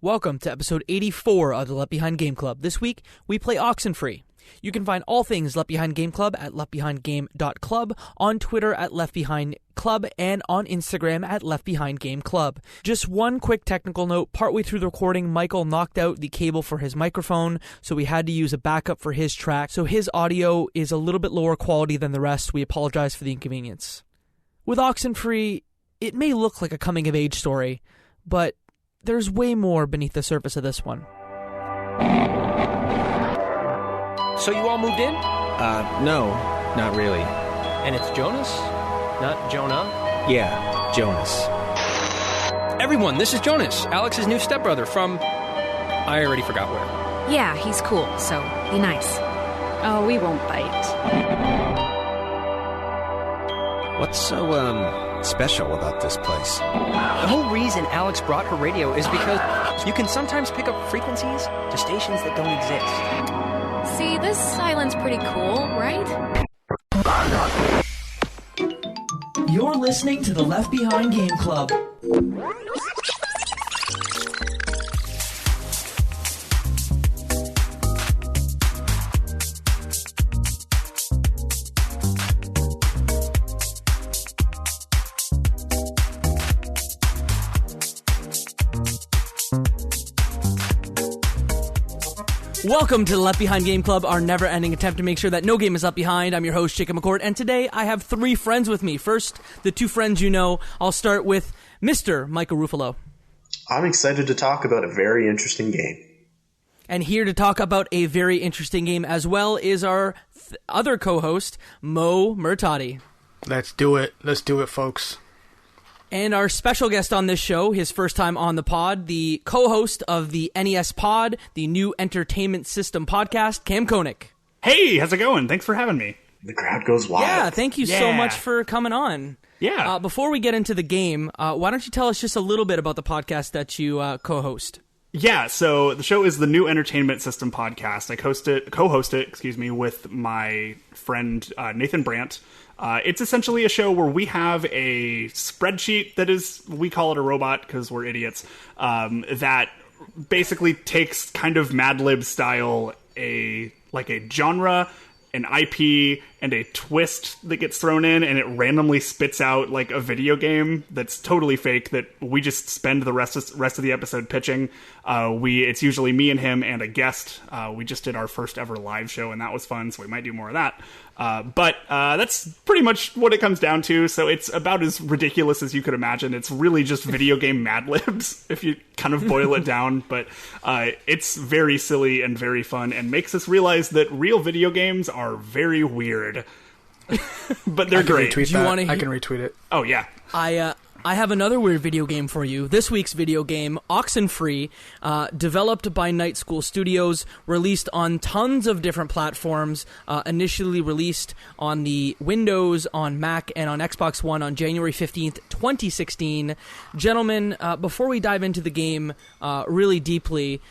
Welcome to episode 84 of the Left Behind Game Club. This week, we play Oxenfree. You can find all things Left Behind Game Club at leftbehindgame.club, on Twitter at leftbehindclub, and on Instagram at leftbehindgameclub. Just one quick technical note. Partway through the recording, Michael knocked out the cable for his microphone, so we had to use a backup for his track. So his audio is a little bit lower quality than the rest. We apologize for the inconvenience. With Oxenfree, it may look like a coming-of-age story, but there's way more beneath the surface of this one. So you all moved in? No, not really. And it's Jonas? Not Jonah? Yeah, Jonas. Everyone, this is Jonas, Alex's new stepbrother from... I already forgot where. Yeah, he's cool, so be nice. Oh, we won't bite. What's so, special about this place? The whole reason Alex brought her radio is because you can sometimes pick up frequencies to stations that don't exist. See, this island's pretty cool, right? You're listening to the Left Behind Game Club. Welcome to the Left Behind Game Club, our never-ending attempt to make sure that no game is left behind. I'm your host, Jacob McCord, and today I have three friends with me. First, the two friends you know. I'll start with Mr. Michael Ruffalo. I'm excited to talk about a very interesting game. And here to talk about a very interesting game as well is our other co-host, Moe Murtati. Let's do it. Let's do it, folks. And our special guest on this show, his first time on the pod, the co-host of the NES Pod, the new entertainment system podcast, Kam Konek. Hey, how's it going? Thanks for having me. The crowd goes wild. Yeah, thank you so much for coming on. Yeah. Before we get into the game, why don't you tell us just a little bit about the podcast that you co-host? Yeah, so the show is the new entertainment system podcast. I co-host it, with my friend Nathan Brandt. It's essentially a show where we have a spreadsheet that is, we call it a robot because we're idiots, that basically takes kind of Mad Lib style, a genre, an IP, and a twist that gets thrown in, and it randomly spits out like a video game that's totally fake that we just spend the rest of the episode pitching. It's usually me and him and a guest. We just did our first ever live show, and that was fun, so we might do more of that. But that's pretty much what it comes down to. So it's about as ridiculous as you could imagine. It's really just video game Mad Libs, if you kind of boil it down. But it's very silly and very fun, and makes us realize that real video games are very weird. But they're great. I can retweet it. Oh, yeah. I have another weird video game for you. This week's video game, Oxenfree, developed by Night School Studios, released on tons of different platforms, initially released on the Windows, on Mac, and on Xbox One on January 15th, 2016. Gentlemen, before we dive into the game really deeply,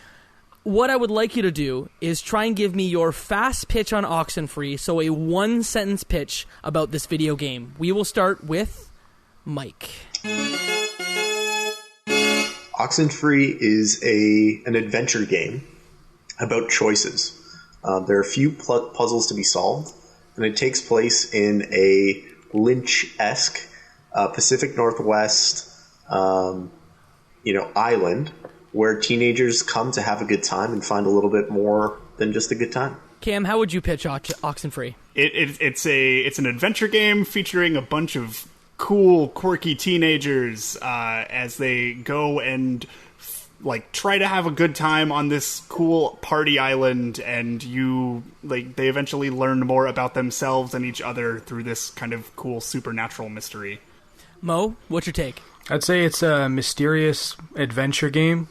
what I would like you to do is try and give me your fast pitch on Oxenfree, so a one-sentence pitch about this video game. We will start with Mike. Oxenfree is an adventure game about choices. There are a few puzzles to be solved, and it takes place in a Lynch-esque Pacific Northwest island where teenagers come to have a good time and find a little bit more than just a good time. Cam, how would you pitch Oxenfree? It's an adventure game featuring a bunch of cool, quirky teenagers as they go and try to have a good time on this cool party island, and they eventually learn more about themselves and each other through this kind of cool supernatural mystery. Mo, what's your take? I'd say it's a mysterious adventure game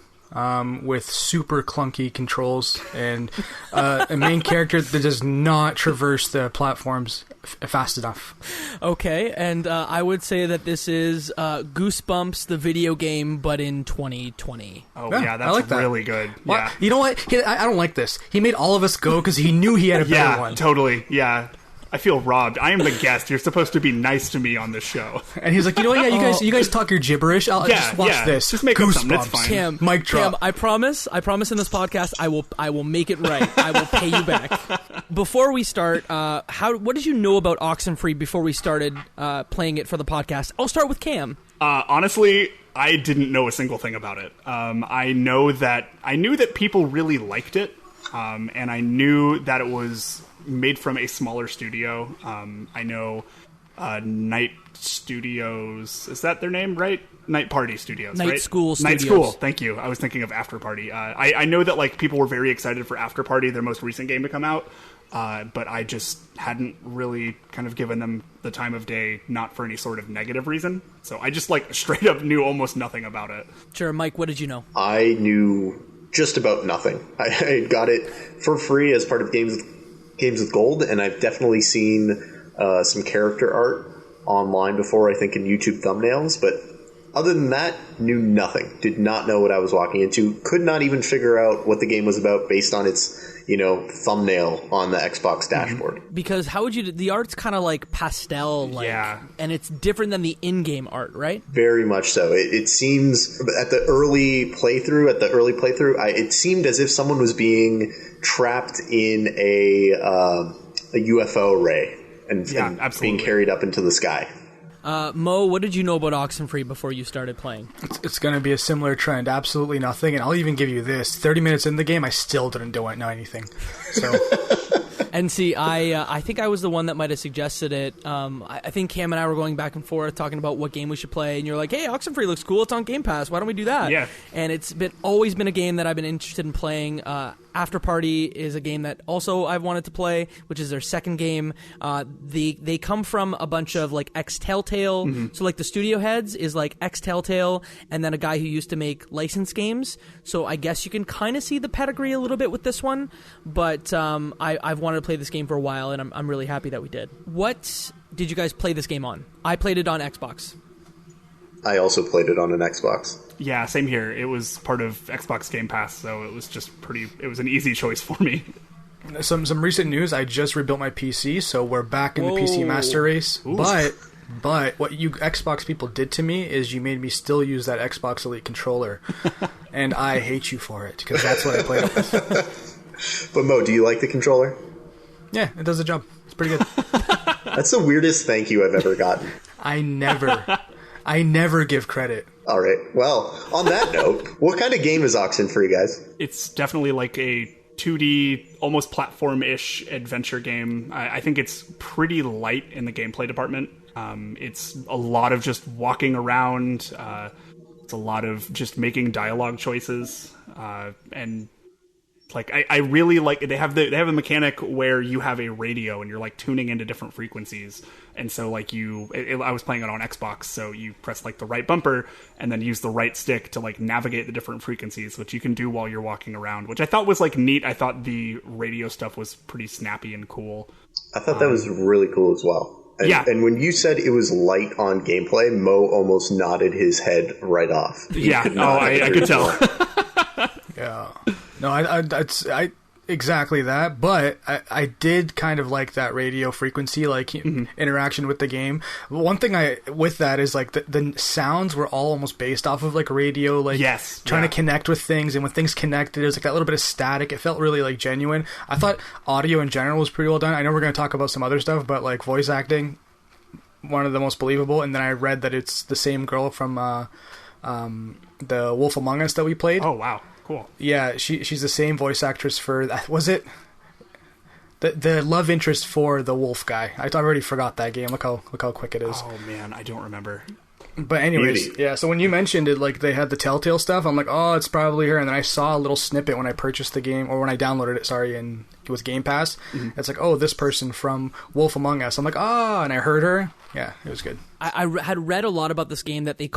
with super clunky controls and a main character that does not traverse the platforms fast enough. Okay, and I would say that this is Goosebumps, the video game, but in 2020. Oh, yeah, that's really good. Well, yeah. You know what? I don't like this. He made all of us go because he knew he had a better one. Yeah, totally. Yeah. I feel robbed. I am the guest. You're supposed to be nice to me on this show. And he's like, you know what? Yeah, you guys talk your gibberish. I'll just watch this. Just make up something. It's fine. Cam, mic drop. Cam, I promise in this podcast, I will make it right. I will pay you back. Before we start, what did you know about Oxenfree before we started playing it for the podcast? I'll start with Cam. Honestly, I didn't know a single thing about it. I knew that people really liked it, and I knew that it was made from a smaller studio. I know Night Studios, is that their name, right? Night Party Studios, Night right? School Studios. Night School, thank you. I was thinking of After Party. I know that like people were very excited for After Party, their most recent game to come out, but I just hadn't really kind of given them the time of day, not for any sort of negative reason. So I just like straight up knew almost nothing about it. Sure, Mike, what did you know? I knew just about nothing. I got it for free as part of Games with Gold, and I've definitely seen some character art online before, I think in YouTube thumbnails, but other than that, knew nothing. Did not know what I was walking into. Could not even figure out what the game was about based on its, thumbnail on the Xbox dashboard. Because how would you... The art's kind of like pastel-like, and it's different than the in-game art, right? Very much so. It seems, at the early playthrough, it seemed as if someone was being trapped in a UFO ray and being carried up into the sky. Mo, what did you know about Oxenfree before you started playing? It's going to be a similar trend. Absolutely nothing. And I'll even give you this. 30 minutes in the game, I still didn't know anything. So... And see, I think I was the one that might have suggested it. I think Cam and I were going back and forth talking about what game we should play, and you're like, hey, Oxenfree looks cool. It's on Game Pass. Why don't we do that? Yeah. And it's always been a game that I've been interested in playing. After Party is a game that also I've wanted to play, which is their second game. They come from a bunch of like ex-Telltale. Mm-hmm. So like the studio heads is like ex-Telltale, and then a guy who used to make licensed games. So I guess you can kind of see the pedigree a little bit with this one. But I've wanted to play this game for a while, and I'm really happy that we did. What did you guys play this game on? I played it on Xbox. I also played it on an Xbox. Yeah, same here. It was part of Xbox Game Pass, so it was just it was an easy choice for me. Some recent news, I just rebuilt my PC, so we're back in the PC Master Race. Ooh. But what you Xbox people did to me is you made me still use that Xbox Elite controller. And I hate you for it, because that's what I played it with. But Mo, do you like the controller? Yeah, it does the job. It's pretty good. That's the weirdest thank you I've ever gotten. I never give credit. All right. Well, on that note, what kind of game is Oxenfree, guys? It's definitely like a 2D, almost platform-ish adventure game. I think it's pretty light in the gameplay department. It's a lot of just walking around. It's a lot of just making dialogue choices. And like I really like they have the mechanic where you have a radio and you're like tuning into different frequencies, and so like I was playing it on Xbox, so you press like the right bumper and then use the right stick to like navigate the different frequencies, which you can do while you're walking around, which I thought was like neat. I thought the radio stuff was pretty snappy and cool. I thought that was really cool as well. And when you said it was light on gameplay, Mo almost nodded his head right off. I could tell. Yeah. No, I exactly that, but I did kind of like that radio frequency, like interaction with the game. One thing with that is like the sounds were all almost based off of like radio, like trying to connect with things, and when things connected, it was like that little bit of static. It felt really like genuine. I thought audio in general was pretty well done. I know we're going to talk about some other stuff, but like voice acting, one of the most believable. And then I read that it's the same girl from the Wolf Among Us that we played. Oh wow. Cool. Yeah, she's the same voice actress for, was it the love interest for the wolf guy? I already forgot that game. Look how quick it is. Oh man, I don't remember. But anyways, yeah, so when you mentioned it, like they had the Telltale stuff, I'm like, oh, it's probably her. And then I saw a little snippet when I purchased the game, or when I downloaded it, and it was Game Pass. Mm-hmm. It's like, oh, this person from Wolf Among Us. I'm like, and I heard her. Yeah, it was good. I had read a lot about this game that they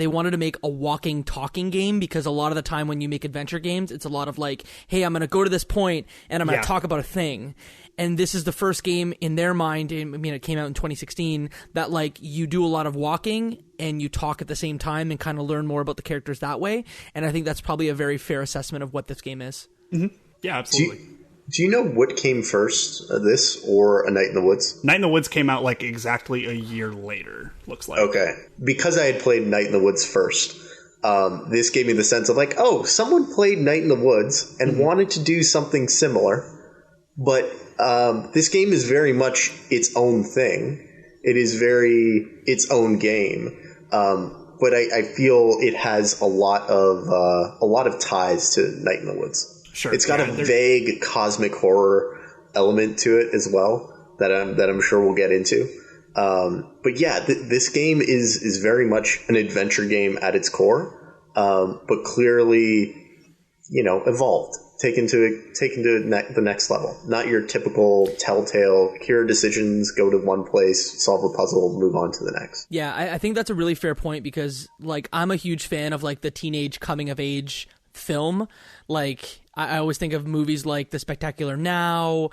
wanted to make a walking, talking game, because a lot of the time when you make adventure games, it's a lot of like, hey, I'm going to go to this point and I'm going to talk about a thing. And this is the first game in their mind, I mean, it came out in 2016, that like you do a lot of walking and you talk at the same time and kind of learn more about the characters that way. And I think that's probably a very fair assessment of what this game is. Mm-hmm. Yeah, absolutely. Do you know what came first, this or A Night in the Woods? Night in the Woods came out like exactly a year later, looks like. Okay. Because I had played Night in the Woods first, this gave me the sense of like, oh, someone played Night in the Woods and wanted to do something similar, but this game is very much its own thing. It is very its own game. But I feel it has a lot of ties to Night in the Woods. Sure. It's got a vague cosmic horror element to it as well that I'm sure we'll get into. But yeah, this game is very much an adventure game at its core, but clearly, evolved, taken to the next level. Not your typical Telltale cure decisions, go to one place, solve a puzzle, move on to the next. Yeah, I think that's a really fair point because, like, I'm a huge fan of, like, the teenage coming-of-age film. Like, I always think of movies like The Spectacular Now,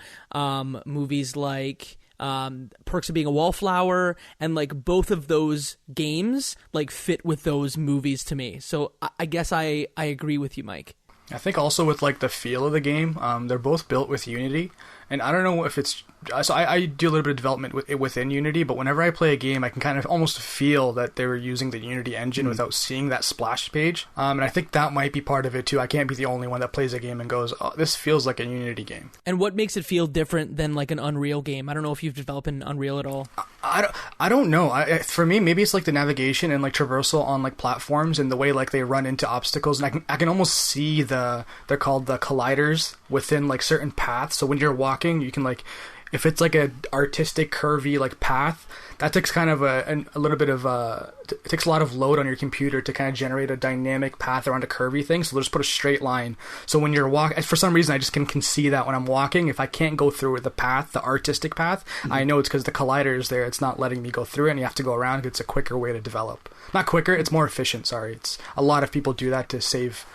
movies like Perks of Being a Wallflower, and, like, both of those games, like, fit with those movies to me. So I guess I agree with you, Mike. I think also with like the feel of the game, they're both built with Unity, and I don't know if it's so I do a little bit of development within Unity, but whenever I play a game, I can kind of almost feel that they were using the Unity engine without seeing that splash page, and I think that might be part of it too. I can't be the only one that plays a game and goes, oh, this feels like a Unity game. And what makes it feel different than like an Unreal game? I don't know if you've developed in Unreal at all. I don't know. For me, maybe it's like the navigation and like traversal on like platforms and the way like they run into obstacles, and I can almost see they're called the colliders within like certain paths. So when you're walking, you can like, if it's like a artistic curvy like path, that takes kind of a little bit of it takes a lot of load on your computer to kind of generate a dynamic path around a curvy thing. So they'll just put a straight line. So when you're walking, for some reason I just can see that when I'm walking, if I can't go through the path, the artistic path, I know it's because the collider is there. It's not letting me go through it, and you have to go around. It's a quicker way to develop. Not quicker, it's more efficient. Sorry, it's a lot of people do that to save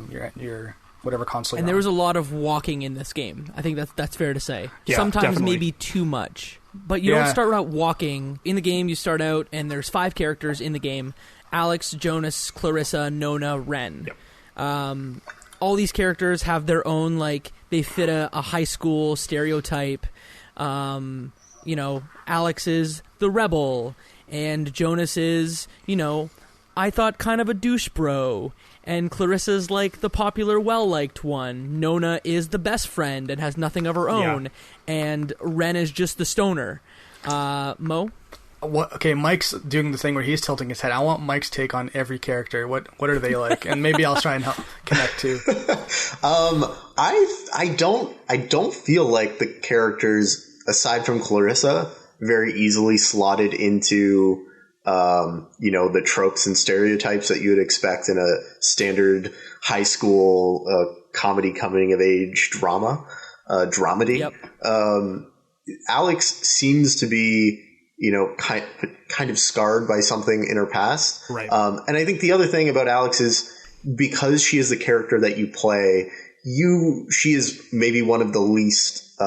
your whatever console. And there was a lot of walking in this game. I think that's fair to say. Yeah, sometimes definitely. maybe too much. But you don't start out walking. In the game, you start out, and there's 5 characters in the game. Alex, Jonas, Clarissa, Nona, Ren. Yep. All these characters have their own, like, they fit a high school stereotype. Alex is the rebel, and Jonas is, I thought kind of a douche bro. And Clarissa's like the popular, well-liked one. Nona is the best friend and has nothing of her own. Yeah. And Ren is just the stoner. Mo? Okay, Mike's doing the thing where he's tilting his head. I want Mike's take on every character. What are they like? And maybe I'll try and help connect too. I don't feel like the characters, aside from Clarissa, very easily slotted into the tropes and stereotypes that you would expect in a standard high school comedy coming of age dramedy. Yep. Alex seems to be kind of scarred by something in her past, right? And I think the other thing about Alex is, because she is the character that you play, she is maybe one of the least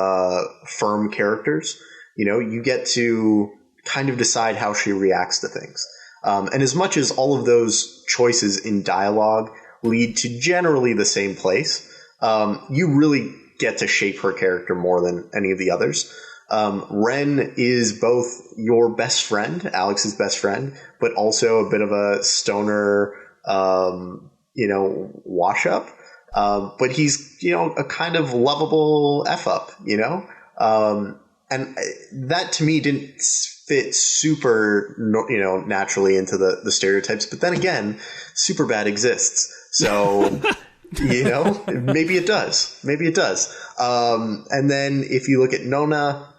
firm characters. You get to kind of decide how she reacts to things. And as much as all of those choices in dialogue lead to generally the same place, you really get to shape her character more than any of the others. Ren is both your best friend, Alex's best friend, but also a bit of a stoner, wash up. But he's, a kind of lovable F-up, and that to me didn't fit super, naturally into the stereotypes. But then again, Superbad exists. So, maybe it does. And then if you look at Nona,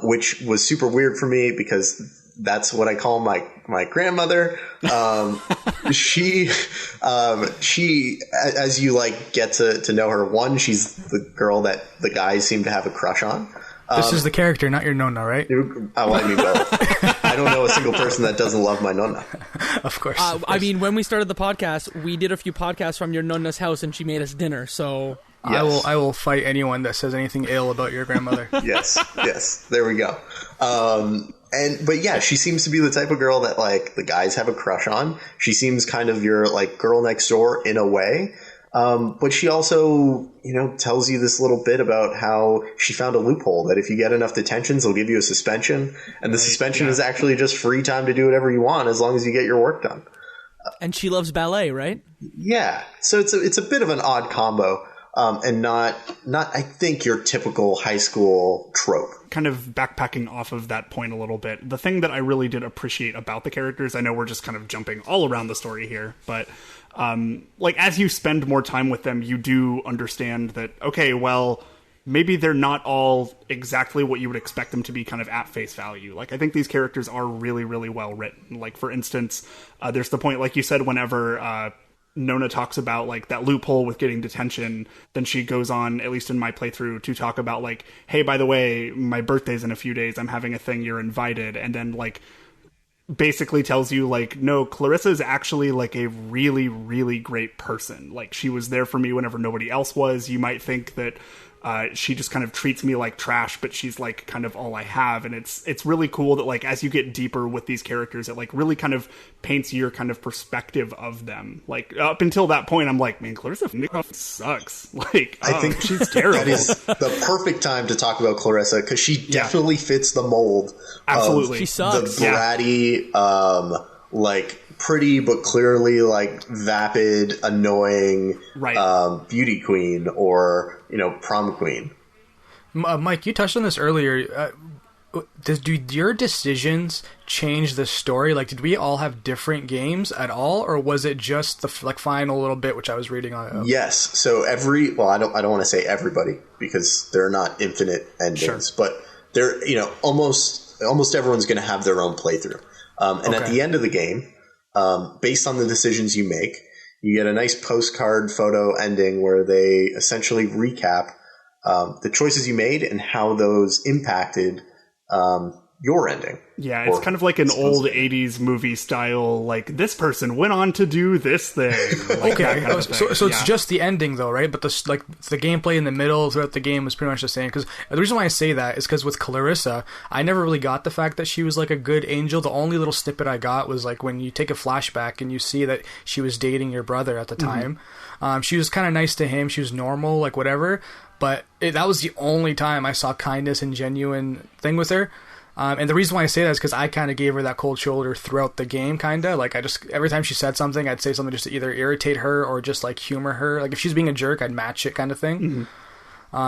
which was super weird for me because that's what I call my grandmother. She, as you get to know her, one, she's the girl that the guys seem to have a crush on. This is the character, not your Nonna, right? I mean both. I don't know a single person that doesn't love my Nonna. Of course. I mean, when we started the podcast, we did a few podcasts from your Nonna's house, and she made us dinner, so... Yes. I will fight anyone that says anything ill about your grandmother. Yes. There we go. But yeah, she seems to be the type of girl that the guys have a crush on. She seems kind of your girl next door in a way. But she also, tells you this little bit about how she found a loophole that if you get enough detentions, they'll give you a suspension. And the suspension is actually just free time to do whatever you want as long as you get your work done. And she loves ballet, right? Yeah. So it's a bit of an odd combo. And not I think your typical high school trope. Kind of backpacking off of that point a little bit, the thing that I really did appreciate about the characters, I know we're just kind of jumping all around the story here, but as you spend more time with them, you do understand that, okay, well, maybe they're not all exactly what you would expect them to be kind of at face value. I think these characters are really, really well written. For instance, there's the point, like you said, whenever Nona talks about that loophole with getting detention, then she goes on, at least in my playthrough, to talk about hey, by the way, my birthday's in a few days, I'm having a thing, you're invited. And then basically tells you no, Clarissa is actually a really, really great person. She was there for me whenever nobody else was. You might think that she just kind of treats me like trash, but she's kind of all I have. And it's really cool that as you get deeper with these characters, it really kind of paints your kind of perspective of them. Up until that point, I'm man, Clarissa sucks. I think she's terrible. That is the perfect time to talk about Clarissa, because she definitely fits the mold. Absolutely. She sucks. The bratty, pretty but clearly vapid, annoying beauty queen or prom queen. Mike, you touched on this earlier. Do your decisions change the story? Did we all have different games at all, or was it just the final little bit which I was reading on? Yes. So I don't want to say everybody, because there are not infinite endings, but there almost everyone's going to have their own playthrough. At the end of the game, based on the decisions you make, you get a nice postcard photo ending where they essentially recap the choices you made and how those impacted your ending. Yeah, it's kind of like an old 80s movie style, this person went on to do this thing. Okay, so it's just the ending though, right? But the gameplay in the middle throughout the game was pretty much the same. Because the reason why I say that is because with Clarissa, I never really got the fact that she was a good angel. The only little snippet I got was when you take a flashback and you see that she was dating your brother at the time. She was kind of nice to him. She was normal, whatever. But that was the only time I saw kindness and genuine thing with her. And the reason why I say that is because I kind of gave her that cold shoulder throughout the game, kind of. I just, every time she said something, I'd say something just to either irritate her or just, humor her. If she's being a jerk, I'd match it kind of thing.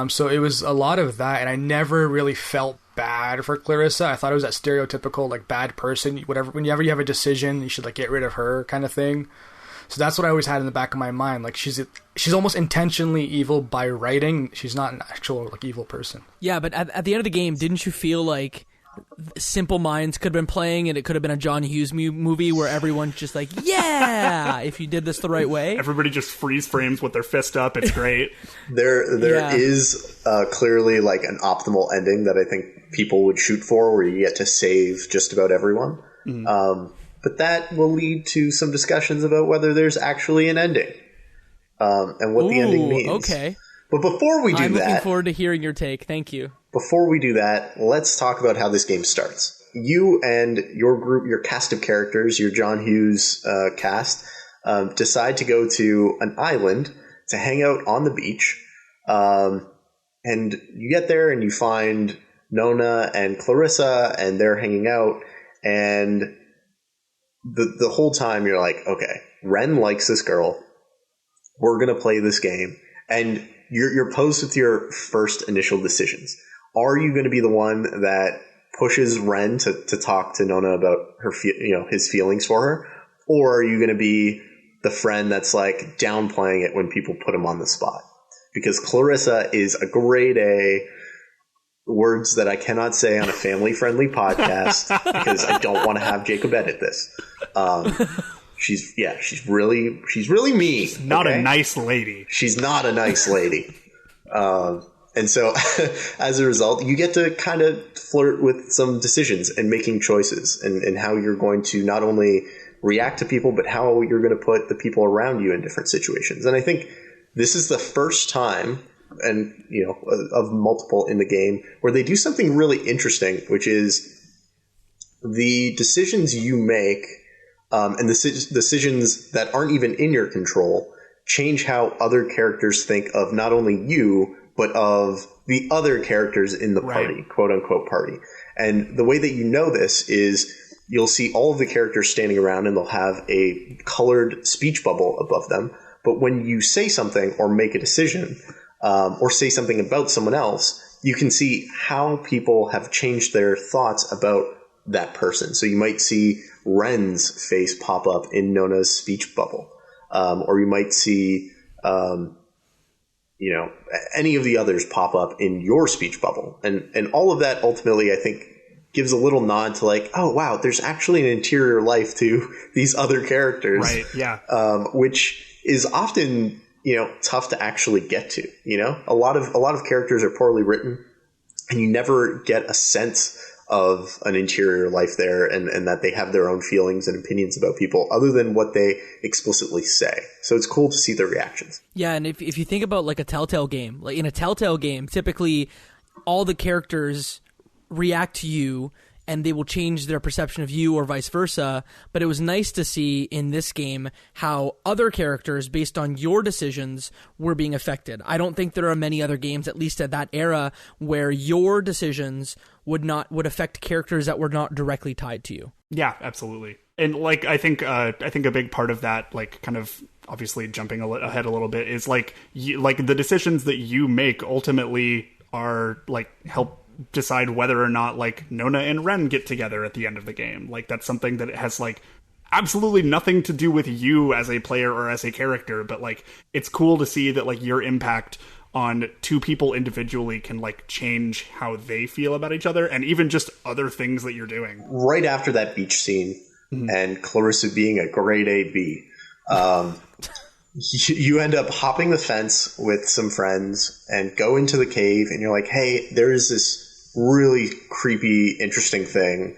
So it was a lot of that, and I never really felt bad for Clarissa. I thought it was that stereotypical, bad person. Whenever you have a decision, you should, get rid of her kind of thing. So that's what I always had in the back of my mind. She's almost intentionally evil by writing. She's not an actual, evil person. Yeah, but at the end of the game, didn't you feel Simple Minds could have been playing, and it could have been a John Hughes movie where everyone's just yeah, if you did this the right way. Everybody just freeze frames with their fist up. It's great. There is clearly an optimal ending that I think people would shoot for, where you get to save just about everyone. But that will lead to some discussions about whether there's actually an ending and what the ending means. Okay. But before we do I'm looking forward to hearing your take. Thank you. Before we do that, let's talk about how this game starts. You and your group, your cast of characters, your John Hughes cast, decide to go to an island to hang out on the beach. And you get there and you find Nona and Clarissa, and they're hanging out. And the whole time you're okay, Ren likes this girl. We're going to play this game. And you're posed with your first initial decisions. Are you going to be the one that pushes Ren to talk to Nona about her, his feelings for her? Or are you going to be the friend that's downplaying it when people put him on the spot? Because Clarissa is a grade A, words that I cannot say on a family-friendly podcast because I don't want to have Jacob edit this. She's really mean. She's not a nice lady. She's not a nice lady. And so as a result, you get to kind of flirt with some decisions and making choices and how you're going to not only react to people, but how you're going to put the people around you in different situations. And I think this is the first time, and of multiple in the game, where they do something really interesting, which is the decisions you make and the decisions that aren't even in your control change how other characters think of not only you, but of the other characters in the party, quote unquote party. And the way that you know this is you'll see all of the characters standing around and they'll have a colored speech bubble above them. But when you say something or make a decision or say something about someone else, you can see how people have changed their thoughts about that person. So you might see Ren's face pop up in Nona's speech bubble. Or you might see, any of the others pop up in your speech bubble. And all of that ultimately, I think, gives a little nod to like, oh, wow, there's actually an interior life to these other characters. Right, yeah. Which is often, tough to actually get to, A lot of characters are poorly written and you never get a sense of an interior life there and that they have their own feelings and opinions about people other than what they explicitly say. So it's cool to see their reactions. Yeah, and if you think about like a Telltale game, like in a Telltale game, typically all the characters react to you and they will change their perception of you or vice versa. But it was nice to see in this game how other characters, based on your decisions, were being affected. I don't think there are many other games, at least at that era, where your decisions would affect characters that were not directly tied to you. Yeah, absolutely. And like I think a big part of that, like kind of obviously jumping ahead a little bit, is like the decisions that you make ultimately are like help decide whether or not like Nona and Ren get together at the end of the game. Like that's something that has like absolutely nothing to do with you as a player or as a character, but like it's cool to see that like your impact on two people individually can like change how they feel about each other and even just other things that you're doing. Right after that beach scene and Clarissa being a grade A B, you end up hopping the fence with some friends and go into the cave and you're like, hey, there is this really creepy, interesting thing.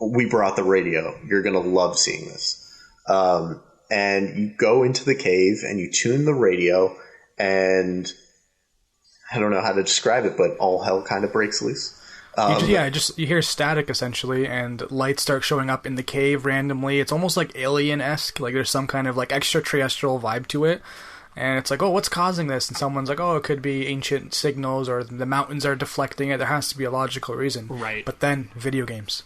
We brought the radio. You're going to love seeing this. And you go into the cave and you tune the radio and I don't know how to describe it, but all hell kind of breaks loose. You hear static essentially, and lights start showing up in the cave randomly. It's almost like alien-esque, like there's some kind of like extraterrestrial vibe to it. And it's like, oh, what's causing this? And someone's like, oh, it could be ancient signals or the mountains are deflecting it. There has to be a logical reason. Right. But then video games.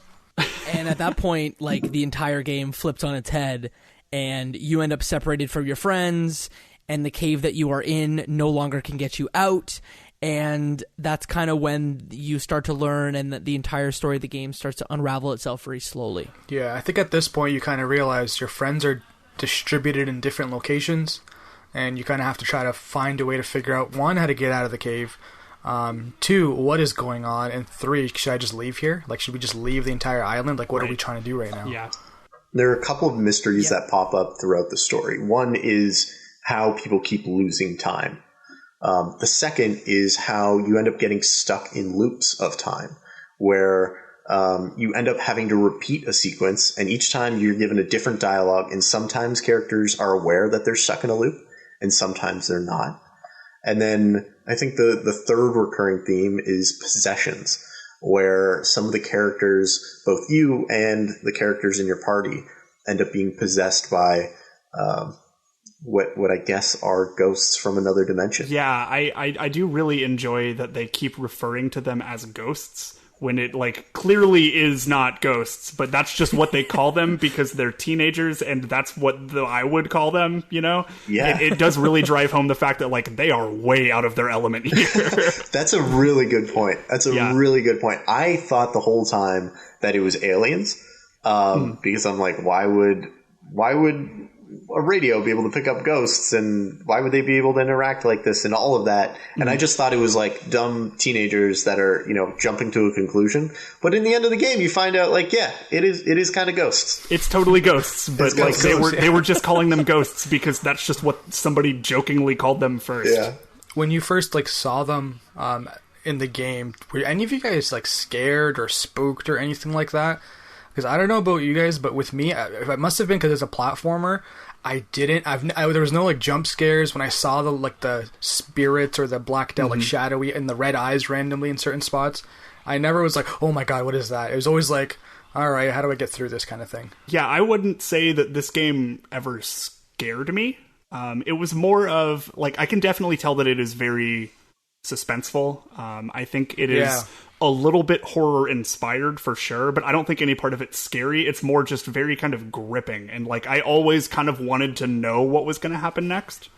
And at that point, like the entire game flipped on its head and you end up separated from your friends and the cave that you are in no longer can get you out. And that's kind of when you start to learn and the entire story of the game starts to unravel itself very slowly. Yeah, I think at this point you kind of realize your friends are distributed in different locations and you kind of have to try to find a way to figure out, 1, how to get out of the cave, 2, what is going on, and 3, should I just leave here? Like, should we just leave the entire island? Like, what are we trying to do right now? Yeah. There are a couple of mysteries that pop up throughout the story. One is how people keep losing time. The second is how you end up getting stuck in loops of time, where you end up having to repeat a sequence, and each time you're given a different dialogue, and sometimes characters are aware that they're stuck in a loop, and sometimes they're not. And then I think the third recurring theme is possessions, where some of the characters, both you and the characters in your party, end up being possessed by what I guess are ghosts from another dimension. Yeah, I do really enjoy that they keep referring to them as ghosts when it like clearly is not ghosts, but that's just what they call them because they're teenagers and that's what I would call them, you know? Yeah. It does really drive home the fact that like they are way out of their element here. That's a really good point. Really good point. I thought the whole time that it was aliens because I'm like, why would a radio be able to pick up ghosts and why would they be able to interact like this and all of that? And I just thought it was like dumb teenagers that are, jumping to a conclusion. But in the end of the game, you find out like, yeah, it is kind of ghosts. It's totally ghosts, but like they were just calling them ghosts because that's just what somebody jokingly called them first. Yeah. When you first like saw them in the game, were any of you guys like scared or spooked or anything like that? Because I don't know about you guys, but with me, it must have been because it's a platformer. I didn't. There was no like jump scares when I saw the spirits or the blacked out like shadowy and the red eyes randomly in certain spots. I never was like, oh my god, what is that? It was always like, all right, how do I get through this kind of thing? Yeah, I wouldn't say that this game ever scared me. It was more of like, I can definitely tell that it is very suspenseful. I think it is a little bit horror inspired for sure, but I don't think any part of it's scary. It's more just very kind of gripping, and like I always kind of wanted to know what was going to happen next.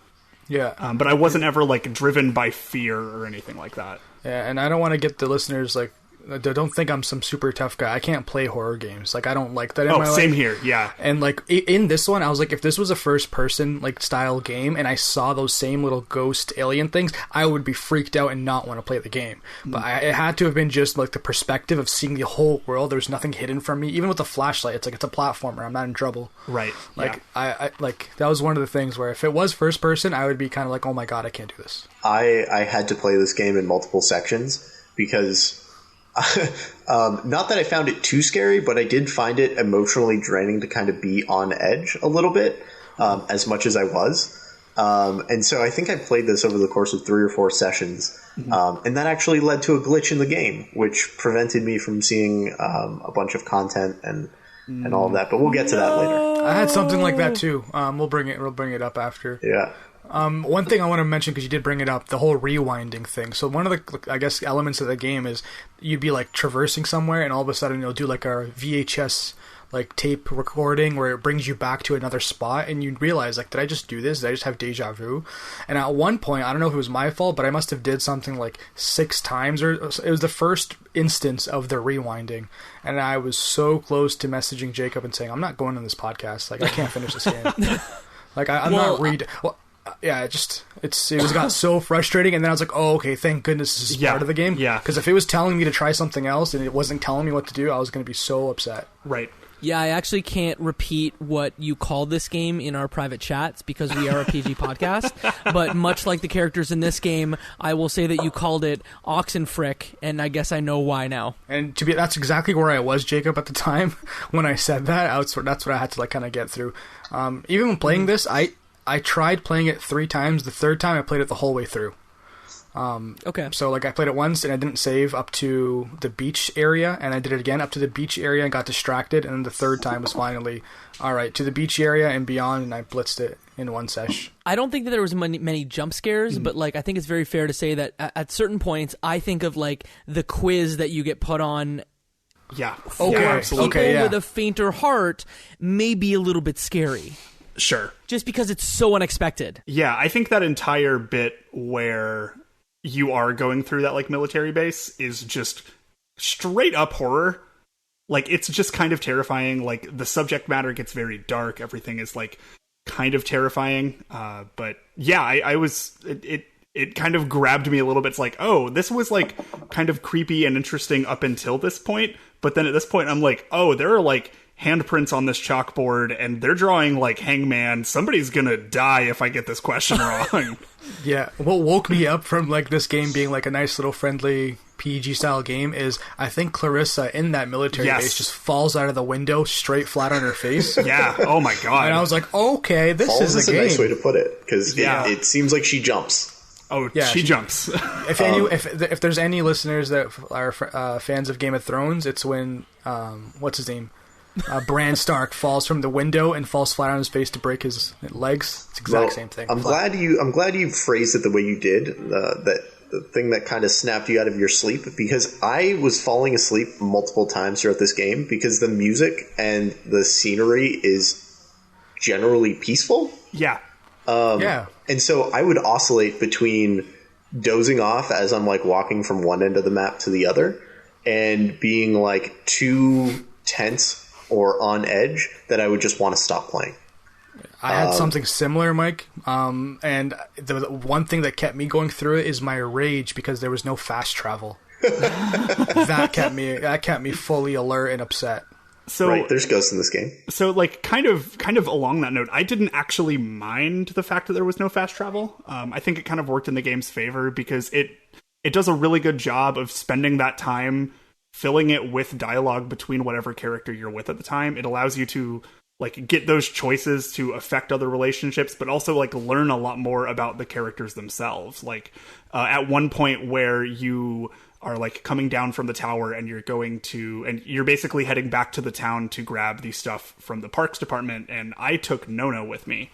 Yeah. But I wasn't ever like driven by fear or anything like that. Yeah, and I don't want to get the listeners like, don't think I'm some super tough guy. I can't play horror games. Like, I don't like that in my life. Same here, yeah. And, like, in this one, I was like, if this was a first-person, like, style game, and I saw those same little ghost alien things, I would be freaked out and not want to play the game. But it had to have been just, like, the perspective of seeing the whole world. There's nothing hidden from me. Even with the flashlight, it's like, it's a platformer. I'm not in trouble. Right. Like, I like, that was one of the things where if it was first-person, I would be kind of like, oh my god, I can't do this. I had to play this game in multiple sections because... not that I found it too scary, but I did find it emotionally draining to kind of be on edge a little bit, as much as I was. And so I think I played this over the course of 3 or 4 sessions. And that actually led to a glitch in the game, which prevented me from seeing a bunch of content and all of that. But we'll get to that later. I had something like that too. We'll bring it up after. Yeah. One thing I want to mention, because you did bring it up, the whole rewinding thing. So one of the, I guess, elements of the game is you'd be like traversing somewhere, and all of a sudden you'll do like a VHS like tape recording where it brings you back to another spot, and you realize like, did I just do this? Did I just have deja vu? And at one point, I don't know if it was my fault, but I must have did something like 6 times, or it was the first instance of the rewinding, and I was so close to messaging Jacob and saying, I'm not going on this podcast. Like, I can't finish this game. Like, I'm not reading. Well, yeah, it got so frustrating, and then I was like, oh, okay, thank goodness this is part of the game. Yeah. Because if it was telling me to try something else and it wasn't telling me what to do, I was going to be so upset. Right. Yeah, I actually can't repeat what you call this game in our private chats because we are a PG podcast. But much like the characters in this game, I will say that you called it Oxenfree, and I guess I know why now. And that's exactly where I was, Jacob, at the time when I said that. That's what I had to like kind of get through. Even when playing this, I tried playing it 3 times. The 3rd time, I played it the whole way through. Okay. So, like, I played it once, and I didn't save up to the beach area, and I did it again up to the beach area and got distracted, and then the 3rd time was finally, all right, to the beach area and beyond, and I blitzed it in one sesh. I don't think that there was many jump scares, but, like, I think it's very fair to say that at certain points, I think of, like, the quiz that you get put on. Yeah. For people with a fainter heart may be a little bit scary. Sure. Just because it's so unexpected. Yeah, I think that entire bit where you are going through that like military base is just straight up horror. Like, it's just kind of terrifying. Like, the subject matter gets very dark. Everything is like kind of terrifying. But yeah, I was it kind of grabbed me a little bit. It's like, oh, this was like kind of creepy and interesting up until this point. But then at this point, I'm like, oh, there are like handprints on this chalkboard, and they're drawing like Hangman. Somebody's gonna die if I get this question wrong. Yeah, what woke me up from like this game being like a nice little friendly PG style game is I think Clarissa in that military base just falls out of the window straight flat on her face. Yeah. Oh my god. And I was like, okay, this Falls is a game. nice way to put it, because it seems like she jumps. Oh, yeah, she jumps. If there's any listeners that are fans of Game of Thrones, it's when what's his name? Bran Stark falls from the window and falls flat on his face to break his legs. It's the exact same thing. I'm glad you phrased it the way you did. That the thing that kind of snapped you out of your sleep, because I was falling asleep multiple times throughout this game because the music and the scenery is generally peaceful. Yeah. And so I would oscillate between dozing off as I'm like walking from one end of the map to the other and being like too tense or on edge that I would just want to stop playing. I had something similar, Mike. And the one thing that kept me going through it is my rage because there was no fast travel. That kept me fully alert and upset. So right, there's ghosts in this game. So like kind of along that note, I didn't actually mind the fact that there was no fast travel. I think it kind of worked in the game's favor because it does a really good job of spending that time filling it with dialogue between whatever character you're with at the time. It allows you to like get those choices to affect other relationships, but also like learn a lot more about the characters themselves. Like at one point where you are like coming down from the tower and you're basically heading back to the town to grab the stuff from the parks department. And I took Nona with me.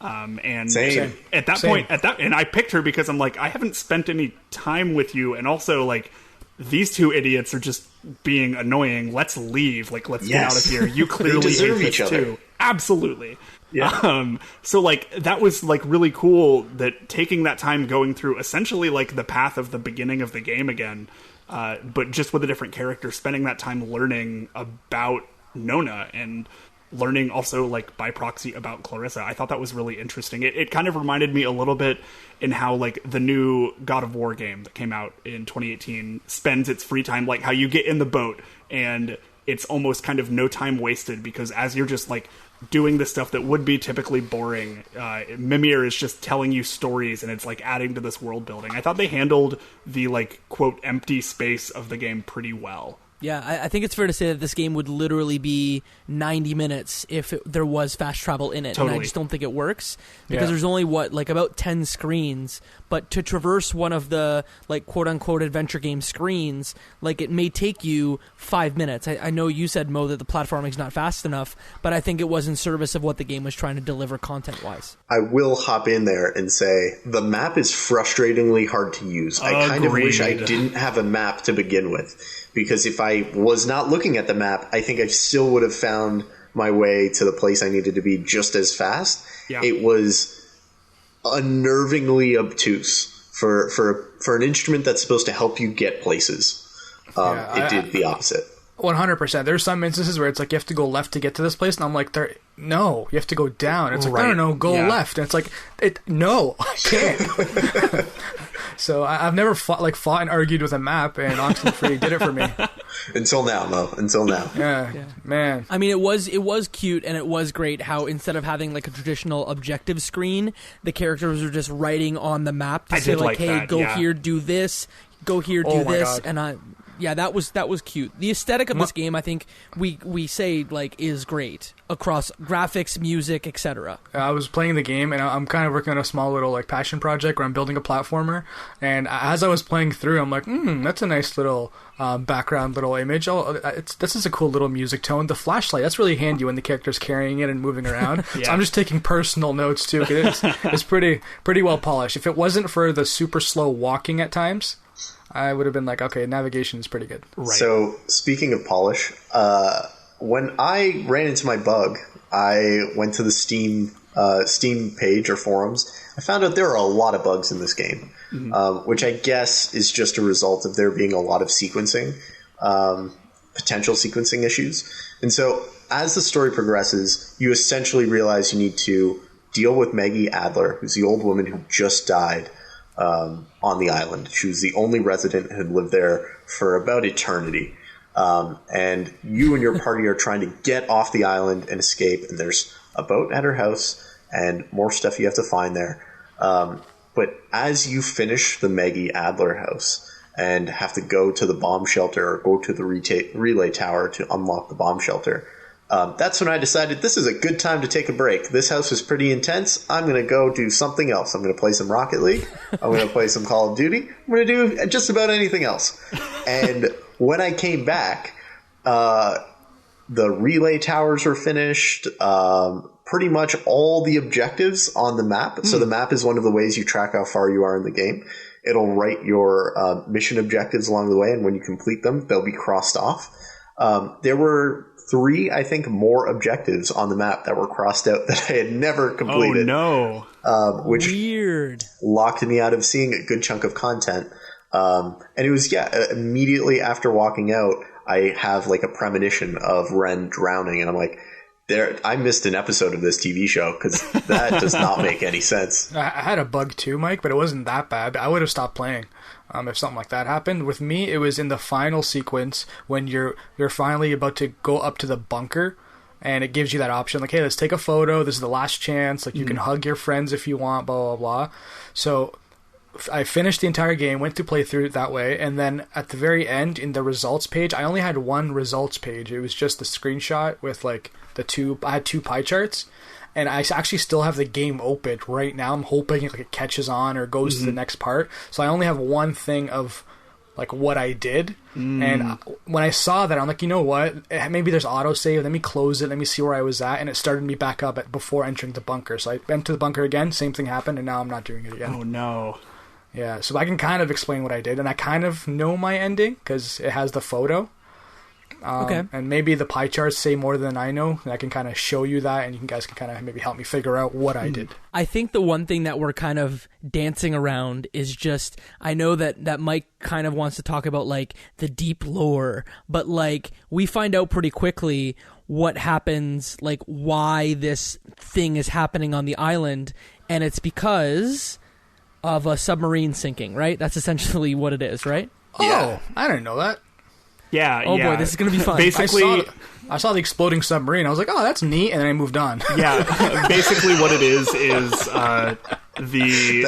And Same. at that point, and I picked her because I'm like, I haven't spent any time with you, and also like these two idiots are just being annoying. Let's leave. Like, let's get out of here. You clearly deserve hate each this other. too. Absolutely. Yeah. So like that was like really cool that taking that time going through essentially like the path of the beginning of the game again, but just with a different character, spending that time learning about Nona and learning also like by proxy about Clarissa. I thought that was really interesting. It kind of reminded me a little bit in how like the new God of War game that came out in 2018 spends its free time, like how you get in the boat and it's almost kind of no time wasted, because as you're just like doing the stuff that would be typically boring, Mimir is just telling you stories and it's like adding to this world building. I thought they handled the like quote empty space of the game pretty well. Yeah, I think it's fair to say that this game would literally be 90 minutes if there was fast travel in it. Totally. And I just don't think it works because there's only, about 10 screens. But to traverse one of the, like, quote-unquote adventure game screens, like, it may take you 5 minutes. I know you said, Mo, that the platforming's not fast enough, but I think it was in service of what the game was trying to deliver content-wise. I will hop in there and say the map is frustratingly hard to use. I kind of wish I didn't have a map to begin with, because if I was not looking at the map, I think I still would have found my way to the place I needed to be just as fast. Yeah. It was unnervingly obtuse for an instrument that's supposed to help you get places. It did the opposite. 100%. There's some instances where it's like you have to go left to get to this place, and I'm like, no, you have to go down. It's like, no, go left. And it's like, no, I can't. So I've never fought and argued with a map, and Oxenfree did it for me. Until now, Mo. Until now. Yeah, man. I mean, it was cute, and it was great how instead of having like a traditional objective screen, the characters were just writing on the map to say like, hey, go here, do this, go here, do this, God. and that was cute. The aesthetic of this game, I think we say like is great across graphics, music, etc. I was playing the game, and I'm kind of working on a small little like passion project where I'm building a platformer. And as I was playing through, I'm like, that's a nice little background, little image. This is a cool little music tone. The flashlight, that's really handy when the character's carrying it and moving around. So I'm just taking personal notes too. It's pretty well polished. If it wasn't for the super slow walking at times, I would have been like, okay, navigation is pretty good. Right. So, speaking of polish, when I ran into my bug, I went to the Steam page or forums. I found out there are a lot of bugs in this game, which I guess is just a result of there being a lot of sequencing, potential sequencing issues. And so, as the story progresses, you essentially realize you need to deal with Maggie Adler, who's the old woman who just died, on the island. She was the only resident who had lived there for about eternity. And you and your party are trying to get off the island and escape, and there's a boat at her house and more stuff you have to find there. But as you finish the Maggie Adler house and have to go to the bomb shelter or go to the relay tower to unlock the bomb shelter, that's when I decided this is a good time to take a break. This house is pretty intense. I'm going to go do something else. I'm going to play some Rocket League. I'm going to play some Call of Duty. I'm going to do just about anything else. And when I came back, the relay towers were finished. Pretty much all the objectives on the map. So the map is one of the ways you track how far you are in the game. It'll write your mission objectives along the way, and when you complete them, they'll be crossed off. There were 3, I think, more objectives on the map that were crossed out that I had never completed. Oh, no. Which Weird. locked me out of seeing a good chunk of content. And it was, immediately after walking out, I have like a premonition of Ren drowning, and I'm like, I missed an episode of this TV show because that does not make any sense. I had a bug too, Mike, but it wasn't that bad. I would have stopped playing if something like that happened. With me, it was in the final sequence when you're finally about to go up to the bunker, and it gives you that option, like, hey, let's take a photo. This is the last chance. Like, you can hug your friends if you want, blah, blah, blah. So I finished the entire game, went to play through it that way, and then at the very end, in the results page, I only had one results page. It was just a screenshot with, like, I had 2 pie charts, and I actually still have the game open right now. I'm hoping it catches on or goes to the next part. So I only have one thing of like what I did. And when I saw that, I'm like, you know what? Maybe there's autosave. Let me close it. Let me see where I was at. And it started me back up before entering the bunker. So I went to the bunker again. Same thing happened. And now I'm not doing it again. Oh, no. Yeah. So I can kind of explain what I did. And I kind of know my ending because it has the photo. Okay. And maybe the pie charts say more than I know. And I can kind of show you that. And you guys can kind of maybe help me figure out what I did. I think the one thing that we're kind of dancing around is just, I know that Mike kind of wants to talk about like the deep lore, but like we find out pretty quickly what happens, like why this thing is happening on the island, and it's because of a submarine sinking, right? That's essentially what it is, right? Oh, I didn't know that. Yeah. Oh boy, this is going to be fun. Basically, I saw the exploding submarine. I was like, oh, that's neat. And then I moved on. Yeah. Basically what it is That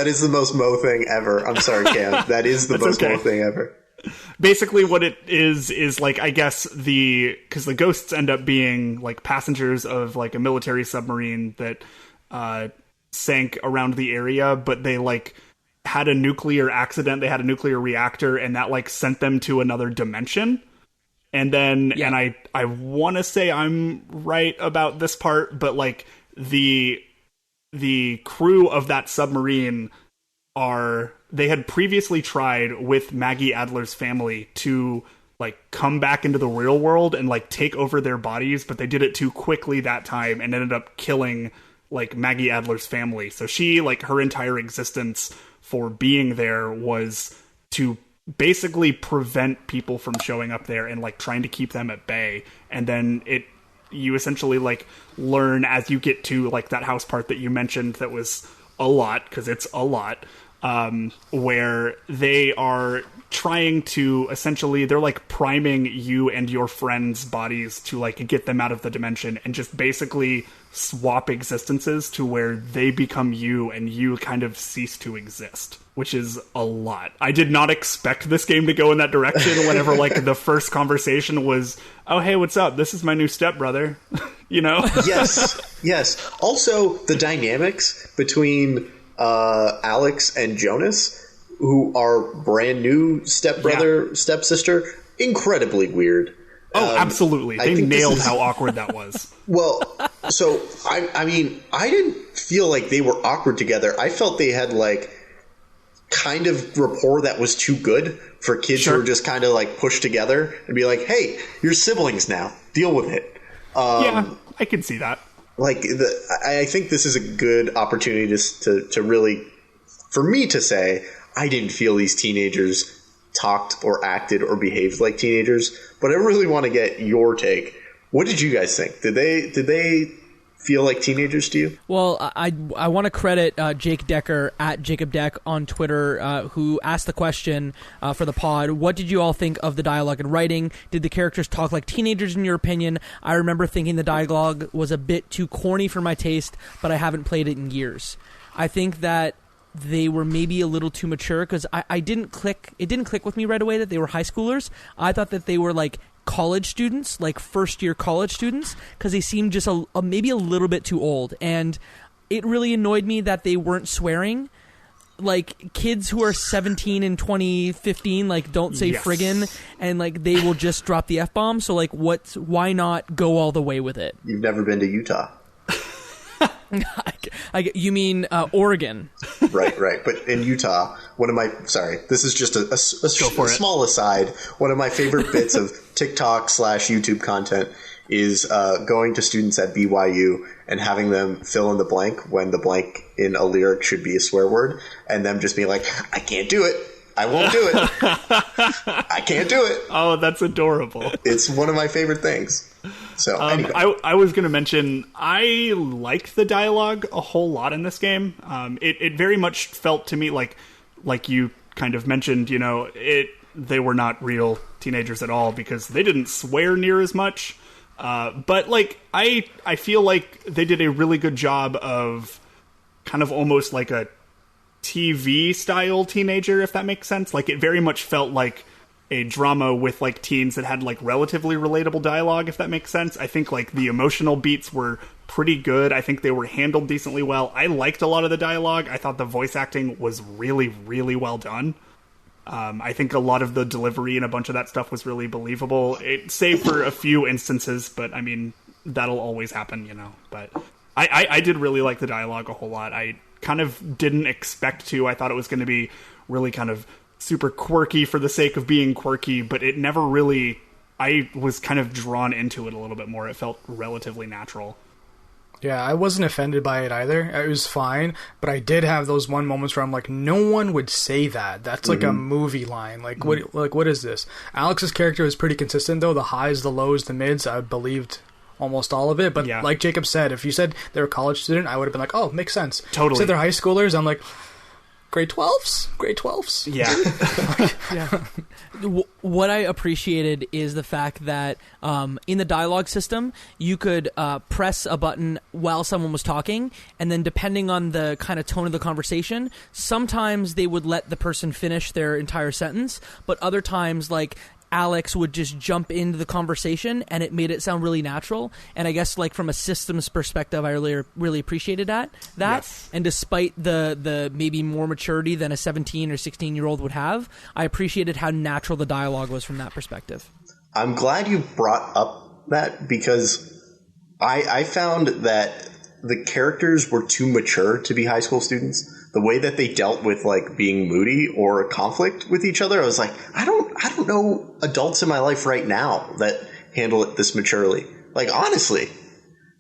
is the most Moe thing ever. I'm sorry, Cam. That is the most Moe thing ever. Basically what it is like, I guess because the ghosts end up being like passengers of like a military submarine that sank around the area, but they like had a nuclear accident. They had a nuclear reactor, and that like sent them to another dimension. And then, and I want to say I'm right about this part, but like the crew of that submarine they had previously tried with Maggie Adler's family to like come back into the real world and like take over their bodies, but they did it too quickly that time and ended up killing like Maggie Adler's family. So she, like, her entire existence for being there was to basically prevent people from showing up there and like trying to keep them at bay. And then you essentially like learn as you get to like that house part that you mentioned that was a lot, because it's a lot, where they are trying to essentially, they're like priming you and your friends' bodies to like get them out of the dimension and just basically swap existences to where they become you and you kind of cease to exist, which is a lot. I did not expect this game to go in that direction whenever like the first conversation was, oh, hey, what's up? This is my new stepbrother, you know? Yes. Also, the dynamics between Alex and Jonas, who are brand new stepbrother, stepsister, incredibly weird. Oh, absolutely. They nailed how awkward that was. Well, so, I mean, I didn't feel like they were awkward together. I felt they had, like, kind of rapport that was too good for kids who were just kind of, like, pushed together and be like, hey, you're siblings now. Deal with it. Yeah, I can see that. Like, I think this is a good opportunity to really, for me to say, I didn't feel these teenagers talked or acted or behaved like teenagers, but I really want to get your take. What did you guys think? Did they feel like teenagers to you? Well, I want to credit Jake Decker at Jacob Deck on Twitter, who asked the question for the pod. What did you all think of the dialogue and writing? Did the characters talk like teenagers in your opinion? I remember thinking the dialogue was a bit too corny for my taste, but I haven't played it in years. I think that they were maybe a little too mature, because it didn't click with me right away that they were high schoolers. I thought that they were like college students, like first year college students, because they seemed just maybe a little bit too old. And it really annoyed me that they weren't swearing. Like, kids who are 17 in 2015 like don't say friggin', and like they will just drop the F-bomb. So like, why not go all the way with it? You've never been to Utah. You mean Oregon? Right. But in Utah, this is just a small aside. One of my favorite bits of TikTok/YouTube content is going to students at BYU and having them fill in the blank when the blank in a lyric should be a swear word, and them just being like, I can't do it. I won't do it. I can't do it. Oh, that's adorable. It's one of my favorite things. So anyway. I was going to mention, I like the dialogue a whole lot in this game. It very much felt to me like you kind of mentioned, you know, they were not real teenagers at all because they didn't swear near as much. But like I feel like they did a really good job of kind of almost like a TV style teenager, if that makes sense. Like, it very much felt like a drama with like teens that had like relatively relatable dialogue, if that makes sense. I think like the emotional beats were pretty good. I think they were handled decently well. I liked a lot of the dialogue. I thought the voice acting was really, really well done. I think a lot of the delivery and a bunch of that stuff was really believable, save for a few instances, but I mean, that'll always happen, you know. But I did really like the dialogue a whole lot. I kind of didn't expect to. I thought it was going to be really kind of super quirky for the sake of being quirky, but it never really... I was kind of drawn into it a little bit more. It felt relatively natural. Yeah, I wasn't offended by it either. It was fine, but I did have those moments where I'm like, no one would say that. That's like a movie line. Like, what is this? Alex's character was pretty consistent, though. The highs, the lows, the mids, I believed almost all of it. But like Jacob said, if you said they're a college student, I would have been like, oh, makes sense. Totally. If you said they're high schoolers, I'm like... Grade 12s? Yeah. Yeah. What I appreciated is the fact that in the dialogue system, you could press a button while someone was talking, and then depending on the kind of tone of the conversation, sometimes they would let the person finish their entire sentence, but other times, like, Alex would just jump into the conversation, and it made it sound really natural. And I guess, like, from a systems perspective, I really appreciated that. Yes. And despite the maybe more maturity than a 17 or 16-year-old would have, I appreciated how natural the dialogue was from that perspective. I'm glad you brought up that, because I found that the characters were too mature to be high school students. The way that they dealt with, like, being moody or conflict with each other, I was like, I don't know adults in my life right now that handle it this maturely. Like, honestly,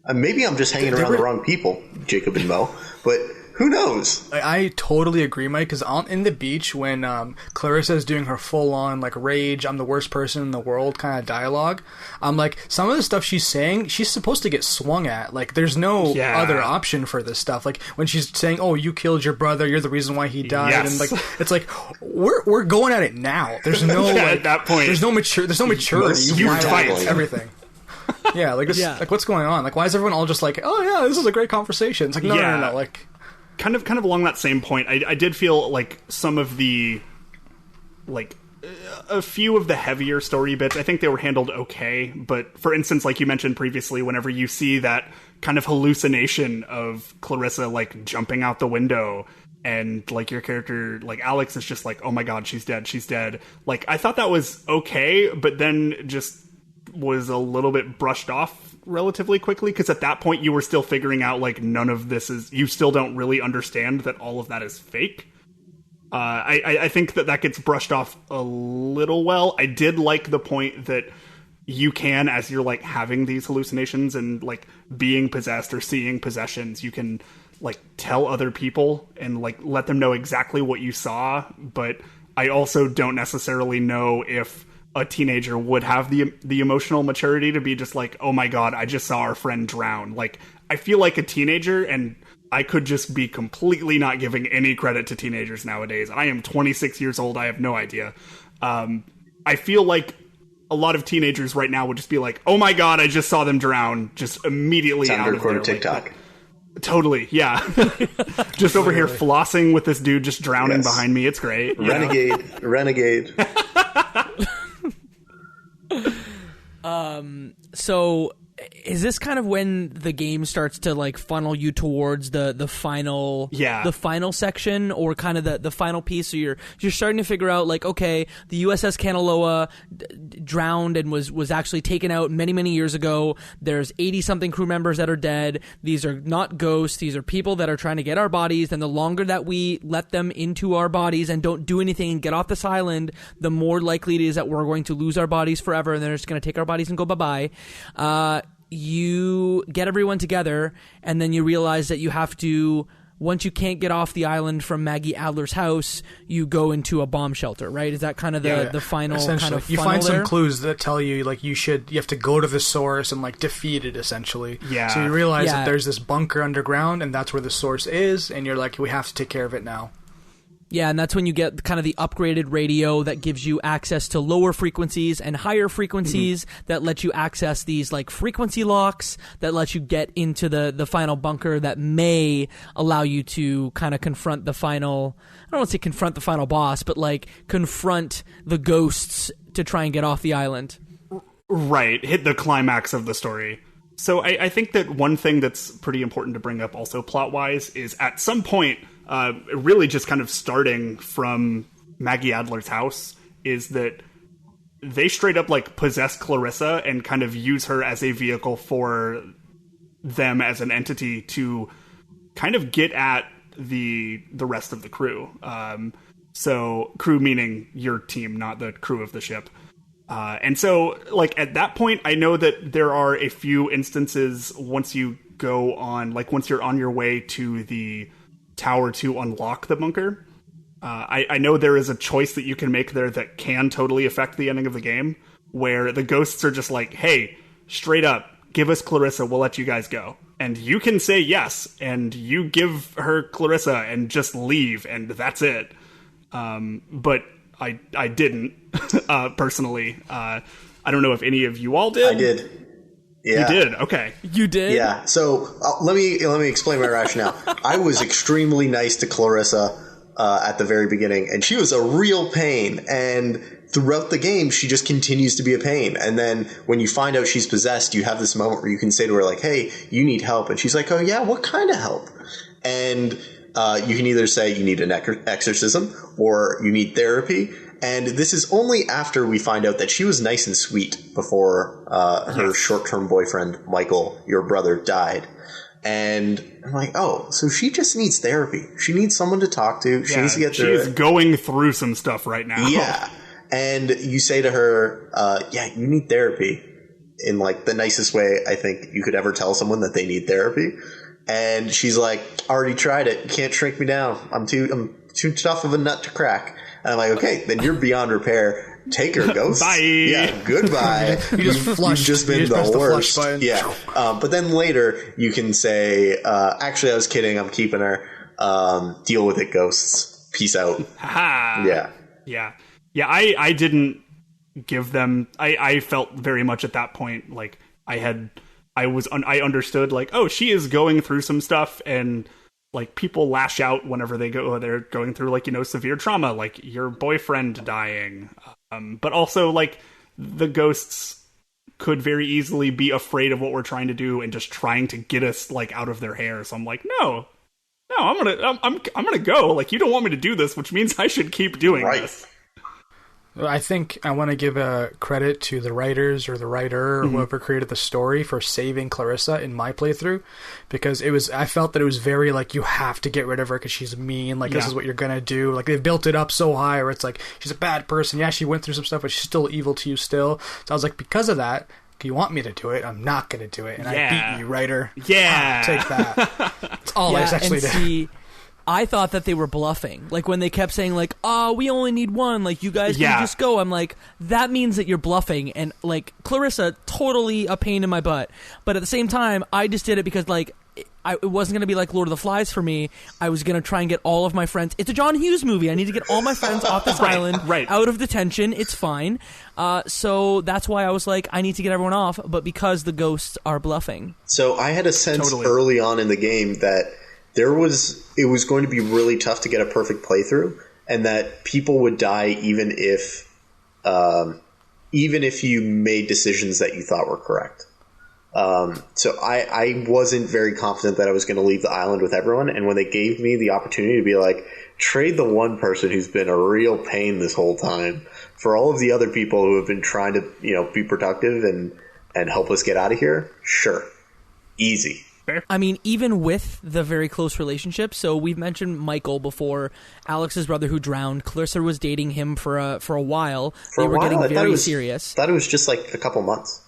maybe I'm just hanging around the wrong people, Jacob and Moe, but who knows? I totally agree, Mike, because in the beach, when Clarissa is doing her full-on, like, rage, I'm the worst person in the world kind of dialogue, I'm like, some of the stuff she's saying, she's supposed to get swung at. Like, there's no other option for this stuff. Like, when she's saying, oh, you killed your brother, you're the reason why he died, and, like, it's like, we're going at it now. There's no, like, at that point, there's no maturity. You fight everything. Yeah, like, like, what's going on? Like, why is everyone all just like, oh, yeah, this is a great conversation? It's like, no, like... Kind of along that same point, I did feel like some of the, like, a few of the heavier story bits, I think they were handled okay. But for instance, like you mentioned previously, whenever you see that kind of hallucination of Clarissa, like, jumping out the window, and, like, your character, like, Alex is just like, oh my god, she's dead. Like, I thought that was okay, but then just was a little bit brushed off relatively quickly, because at that point you were still figuring out, like, none of this is, you still don't really understand that all of that is fake. I think that gets brushed off a little well. I did like the point that you can, as you're, like, having these hallucinations and, like, being possessed or seeing possessions, you can, like, tell other people and, like, let them know exactly what you saw. But I also don't necessarily know if a teenager would have the emotional maturity to be just like, oh my god, I just saw our friend drown. Like, I feel like a teenager, and I could just be completely not giving any credit to teenagers nowadays. I am 26 years old. I have no idea. I feel like a lot of teenagers right now would just be like, oh my god, I just saw them drown. Just immediately out of there. TikTok. Like, totally, yeah. Just over here flossing with this dude just drowning behind me. It's great. Renegade. So is this kind of when the game starts to, like, funnel you towards the final section, or kind of the final piece? So you're starting to figure out, like, okay, the USS Kanaloa drowned and was actually taken out many years ago. There's 80 something crew members that are dead. These are not ghosts. These are people that are trying to get our bodies. And the longer that we let them into our bodies and don't do anything and get off this island, the more likely it is that we're going to lose our bodies forever, and they're just going to take our bodies and go bye-bye. You get everyone together, and then you realize that you have to, once you can't get off the island from Maggie Adler's house, you go into a bomb shelter, right? Is that kind of the final kind of you find some there? Clues that tell you, like, you have to go to the source and, like, defeat it, essentially. Yeah. So you realize that there's this bunker underground, and that's where the source is, and you're like, we have to take care of it now. Yeah, and that's when you get kind of the upgraded radio that gives you access to lower frequencies and higher frequencies that let you access these, like, frequency locks that let you get into the final bunker that may allow you to kind of confront the final, I don't want to say confront the final boss, but, like, confront the ghosts to try and get off the island. Right, hit the climax of the story. So I think that one thing that's pretty important to bring up also plot-wise is at some point, really just kind of starting from Maggie Adler's house is that they straight up like possess Clarissa and kind of use her as a vehicle for them as an entity to kind of get at the rest of the crew. So crew meaning your team, not the crew of the ship. And so like at that point, I know that there are a few instances once you go on, like once you're on your way to the tower to unlock the bunker. I know there is a choice that you can make there that can totally affect the ending of the game, where the ghosts are just like, hey, straight up, give us Clarissa, we'll let you guys go. And you can say yes, and you give her Clarissa and just leave, and that's it. But I didn't, personally. I don't know if any of you all did. I did. Yeah. You did? Okay. You did? Yeah. So let me explain my rationale. I was extremely nice to Clarissa at the very beginning, and she was a real pain. And throughout the game, she just continues to be a pain. And then when you find out she's possessed, you have this moment where you can say to her, like, hey, you need help. And she's like, oh, yeah, what kind of help? And you can either say you need an exorcism or you need therapy. And this is only after we find out that she was nice and sweet before her short-term boyfriend, Michael, your brother, died. And I'm like, oh, so she just needs therapy. She needs someone to talk to. She needs to get through it. She is going through some stuff right now. Yeah. And you say to her, yeah, you need therapy, in like the nicest way I think you could ever tell someone that they need therapy. And she's like, already tried it. You can't shrink me down. I'm too tough of a nut to crack. And I'm like, okay, then you're beyond repair. Take her, ghost. Bye. Yeah, goodbye. You've just been the worst. Yeah. But then later you can say, actually, I was kidding. I'm keeping her. Deal with it, ghosts. Peace out. Ha. Yeah. Yeah. Yeah. I didn't give them. I felt very much at that point like I understood like, oh, she is going through some stuff, and like people lash out whenever they're going through like, severe trauma, like your boyfriend dying. But also like the ghosts could very easily be afraid of what we're trying to do and just trying to get us like out of their hair. So I'm like, no, I'm gonna go. Like, you don't want me to do this, which means I should keep doing this. I think I want to give a credit to the writers or the writer or whoever created the story for saving Clarissa in my playthrough, because I felt that it was very like, you have to get rid of her because she's mean, like this is what you're gonna do. Like they've built it up so high where it's like, she's a bad person. Yeah, she went through some stuff, but she's still evil to you still. So I was like, because of that, you want me to do it, I'm not gonna do it. And I beat you, writer. Yeah. Take that. That's all I actually did. I thought that they were bluffing. Like, when they kept saying, like, oh, we only need one, like, you guys can just go. I'm like, that means that you're bluffing. And, like, Clarissa, totally a pain in my butt. But at the same time, I just did it because, like, it wasn't going to be like Lord of the Flies for me. I was going to try and get all of my friends. It's a John Hughes movie. I need to get all my friends off this island, out of detention. It's fine. So that's why I was like, I need to get everyone off. But because the ghosts are bluffing. So I had a sense early on in the game that it was going to be really tough to get a perfect playthrough, and that people would die even if you made decisions that you thought were correct. So I wasn't very confident that I was going to leave the island with everyone, and when they gave me the opportunity to be like, trade the one person who's been a real pain this whole time for all of the other people who have been trying to be productive and help us get out of here, sure, easy. I mean, even with the very close relationship, so we've mentioned Michael before, Alex's brother who drowned. Clarissa was dating him for a while. They were getting very serious. I thought it was just like a couple months.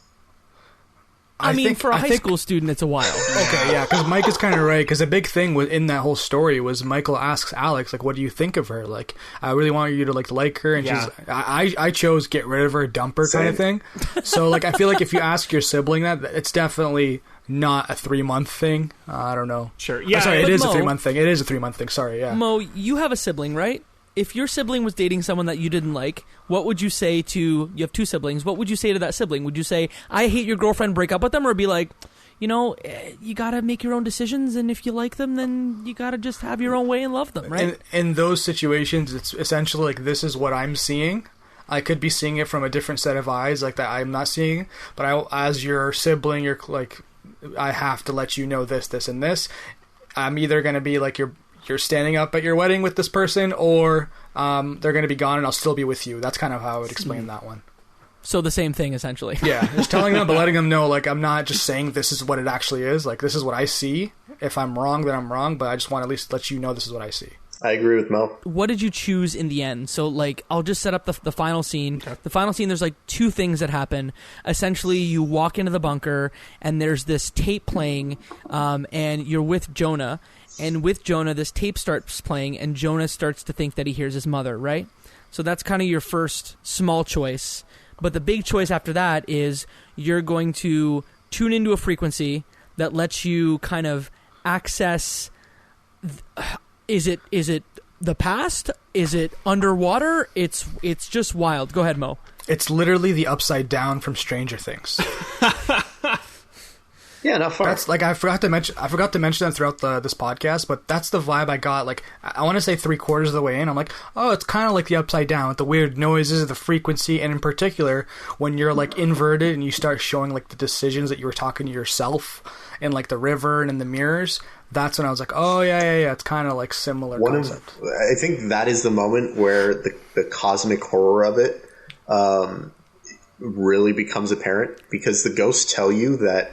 I mean, for a high school student, it's a while. Okay, yeah, because Mike is kind of right, because the big thing in that whole story was Michael asks Alex, like, what do you think of her? Like, I really want you to like her, and she's, I chose get rid of her, dump her kind of thing. So, like, I feel like if you ask your sibling that, it's definitely not a 3-month thing. I don't know. Sure, yeah. Sorry, it is a 3-month thing. It is a 3-month thing, sorry, yeah. Mo, you have a sibling, right? If your sibling was dating someone that you didn't like, what would you say to... You have 2 siblings. What would you say to that sibling? Would you say, I hate your girlfriend, break up with them? Or be like, you gotta make your own decisions, and if you like them, then you gotta just have your own way and love them, right? In those situations, it's essentially like, this is what I'm seeing. I could be seeing it from a different set of eyes, like that I'm not seeing. But as your sibling, you're like, I have to let you know this, and this. I'm either going to be like you're standing up at your wedding with this person, or they're going to be gone and I'll still be with you. That's kind of how I would explain that one. So the same thing, essentially. Yeah, just telling them, but letting them know, like, I'm not just saying this is what it actually is. Like, this is what I see. If I'm wrong, then I'm wrong, but I just want to at least let you know this is what I see. I agree with Mo. What did you choose in the end? So, like, I'll just set up the final scene. Okay. The final scene, there's, like, two things that happen. Essentially, you walk into the bunker, and there's this tape playing, and you're with Jonah. And with Jonah, this tape starts playing, and Jonah starts to think that he hears his mother, right? So that's kind of your first small choice. But the big choice after that is you're going to tune into a frequency that lets you kind of access... Is it the past? Is it underwater? It's just wild. Go ahead, Mo. It's literally the Upside Down from Stranger Things. Yeah, not far. That's like I forgot to mention that throughout this podcast, but that's the vibe I got. Like, I want to say 3/4 of the way in, I'm like, oh, it's kind of like the Upside Down with the weird noises, the frequency, and in particular when you're like inverted and you start showing like the decisions that you were talking to yourself in like the river and in the mirrors. That's when I was like, oh yeah, it's kind of like similar concept. I think that is the moment where the cosmic horror of it really becomes apparent, because the ghosts tell you that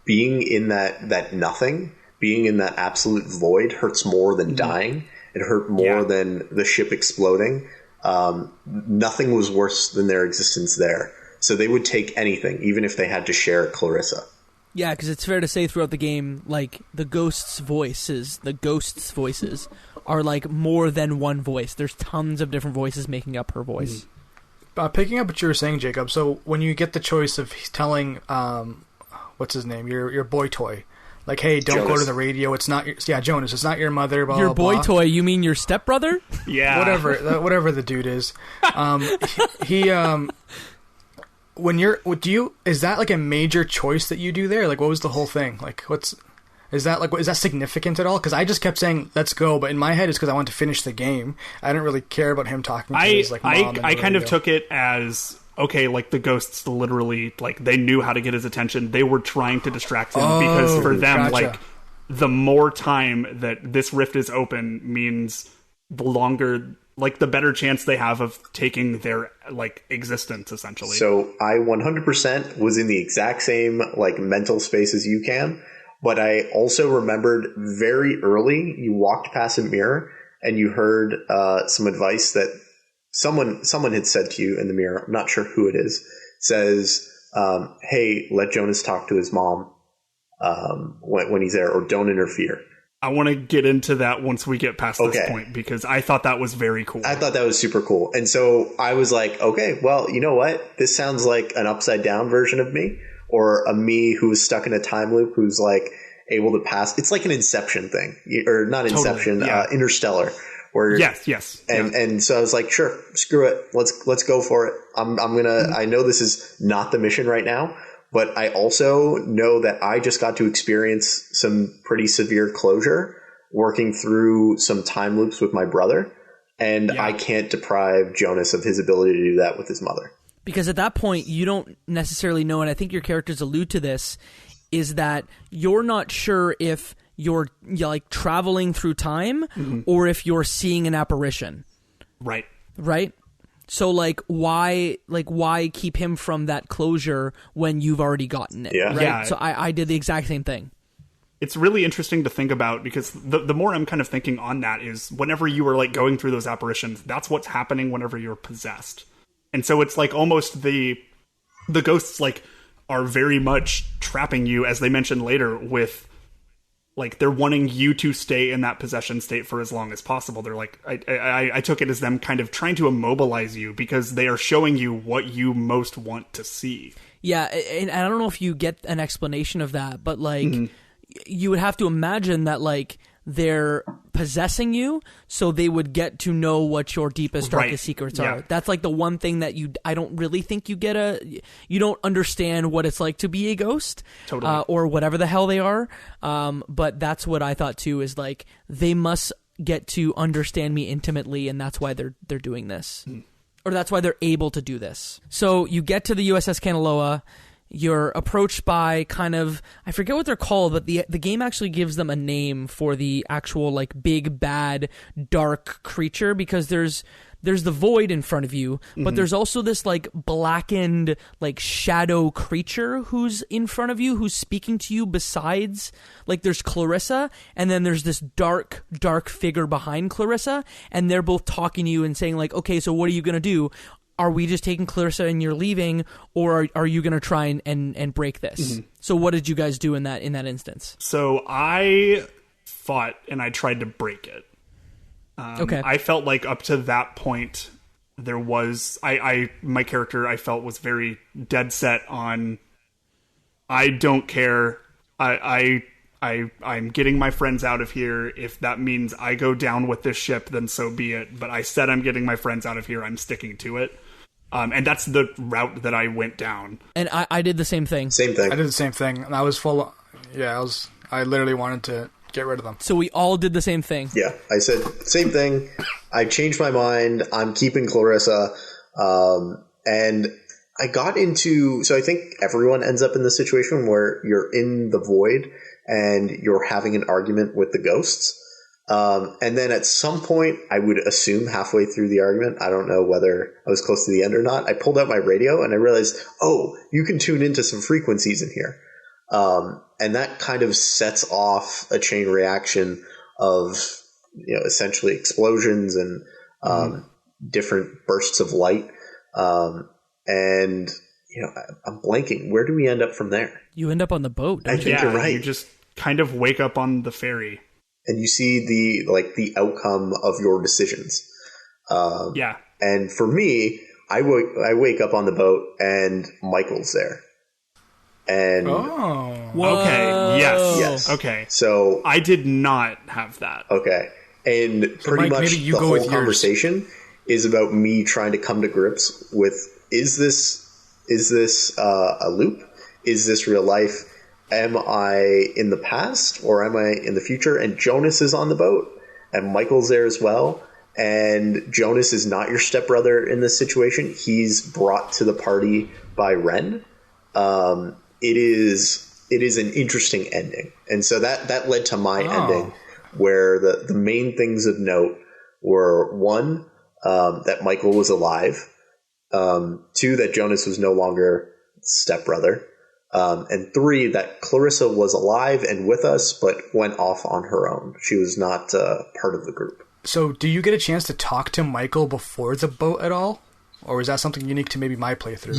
being in that nothing, being in that absolute void hurts more than dying. It hurt more than the ship exploding. Nothing was worse than their existence there. So they would take anything, even if they had to share Clarissa. Yeah, because it's fair to say throughout the game, like, the ghosts' voices are, like, more than one voice. There's tons of different voices making up her voice. Picking up what you were saying, Jacob, so when you get the choice of telling... what's his name? Your boy toy. Like, hey, don't Jonas. go to the radio. It's not your... Yeah, Jonas. It's not your mother, blah, Your blah, boy blah. toy, you mean your stepbrother? Yeah. Whatever the dude is. When you're... Is that, like, a major choice that you do there? Like, what was the whole thing? Like, is that significant at all? Because I just kept saying, let's go, but in my head it's because I want to finish the game. I didn't really care about him talking to his, like, mom. I kind of took it as... Okay, like, the ghosts literally, like, they knew how to get his attention. They were trying to distract him because for them, like, the more time that this rift is open means the longer, like, the better chance they have of taking their, like, existence, essentially. So I 100% was in the exact same, like, mental space as you can, but I also remembered very early you walked past a mirror and you heard some advice that Someone had said to you in the mirror, I'm not sure who it is, says, hey, let Jonas talk to his mom when he's there, or don't interfere. I want to get into that once we get past this point, because I thought that was very cool. I thought that was super cool. And so I was like, okay, well, you know what? This sounds like an upside down version of me, or a me who is stuck in a time loop, who's like able to pass. It's like an Inception thing, or not Inception, Interstellar. Yes. And so I was like, sure, screw it. Let's go for it. I'm gonna, I know this is not the mission right now, but I also know that I just got to experience some pretty severe closure working through some time loops with my brother. And I can't deprive Jonas of his ability to do that with his mother. Because at that point, you don't necessarily know, and I think your characters allude to this, is that you're not sure if you're like traveling through time or if you're seeing an apparition. Right. So like why keep him from that closure when you've already gotten it? Yeah. Right? Yeah. So I did the exact same thing. It's really interesting to think about, because the more I'm kind of thinking on that is whenever you were like going through those apparitions, that's what's happening whenever you're possessed. And so it's like almost the ghosts like are very much trapping you, as they mentioned later, with like they're wanting you to stay in that possession state for as long as possible. They're like, I took it as them kind of trying to immobilize you because they are showing you what you most want to see. Yeah, and I don't know if you get an explanation of that, but like you would have to imagine that like they're possessing you so they would get to know what your deepest, darkest secrets are. That's like the one thing that I don't really think you don't understand what it's like to be a ghost. Totally. Or whatever the hell they are. But that's what I thought too, is like they must get to understand me intimately, and that's why they're doing this. Or that's why they're able to do this. So you get to the USS Kanaloa. you're approached by kind of, I forget what they're called, but the game actually gives them a name for the actual like big bad dark creature, because there's the void in front of you, but there's also this like blackened like shadow creature who's in front of you, who's speaking to you besides, like there's Clarissa, and then there's this dark figure behind Clarissa, and they're both talking to you and saying like, okay, so what are you going to do? Are we just taking Clarissa and you're leaving, or are you going to try and break this? So what did you guys do in that instance? So I fought and I tried to break it. Okay. I felt like up to that point, there was my character I felt was very dead set on, I don't care. I'm getting my friends out of here. If that means I go down with this ship, then so be it. But I said I'm getting my friends out of here. I'm sticking to it. And that's the route that I went down. And I did the same thing. Same thing. I did the same thing. And I was I literally wanted to get rid of them. So we all did the same thing. Yeah, I said same thing. I changed my mind. I'm keeping Clarissa. And I got into... So I think everyone ends up in the situation where you're in the void and you're having an argument with the ghosts. And then at some point, I would assume halfway through the argument, I don't know whether I was close to the end or not, I pulled out my radio and I realized, oh, you can tune into some frequencies in here. And that kind of sets off a chain reaction of, essentially explosions and different bursts of light. And, I'm blanking. Where do we end up from there? You end up on the boat. I think you're right. You just kind of wake up on the ferry. And you see the outcome of your decisions. Yeah. And for me, I wake up on the boat and Michael's there. And okay, yes. Okay. So I did not have that. Okay. And So pretty Mike, much maybe you the go whole with yours. conversation is about me trying to come to grips with, is this a loop? Is this real life? Am I in the past or am I in the future? And Jonas is on the boat and Michael's there as well. And Jonas is not your stepbrother in this situation. He's brought to the party by Ren. It is an interesting ending. And so that led to my ending, where the main things of note were, one, that Michael was alive, two, that Jonas was no longer stepbrother, and three, that Clarissa was alive and with us, but went off on her own. She was not part of the group. So do you get a chance to talk to Michael before the boat at all? Or is that something unique to maybe my playthrough?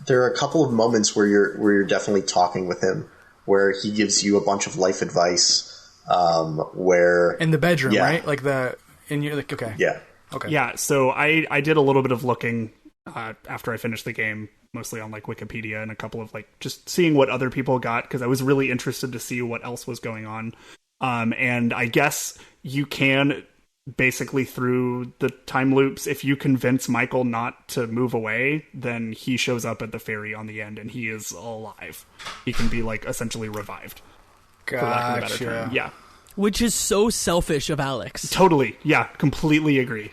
There are a couple of moments where you're definitely talking with him, where he gives you a bunch of life advice. Where in the bedroom, yeah. right? And you're like, okay, yeah, okay, yeah. So I did a little bit of looking after I finished the game, mostly on like Wikipedia and a couple of just seeing what other people got, because I was really interested to see what else was going on. And I guess you can, basically through the time loops, if you convince Michael not to move away, then he shows up at the ferry on the end and he is alive. He can be essentially revived. For lack of a better term. Yeah. Which is so selfish of Alex. Totally. Yeah, completely agree.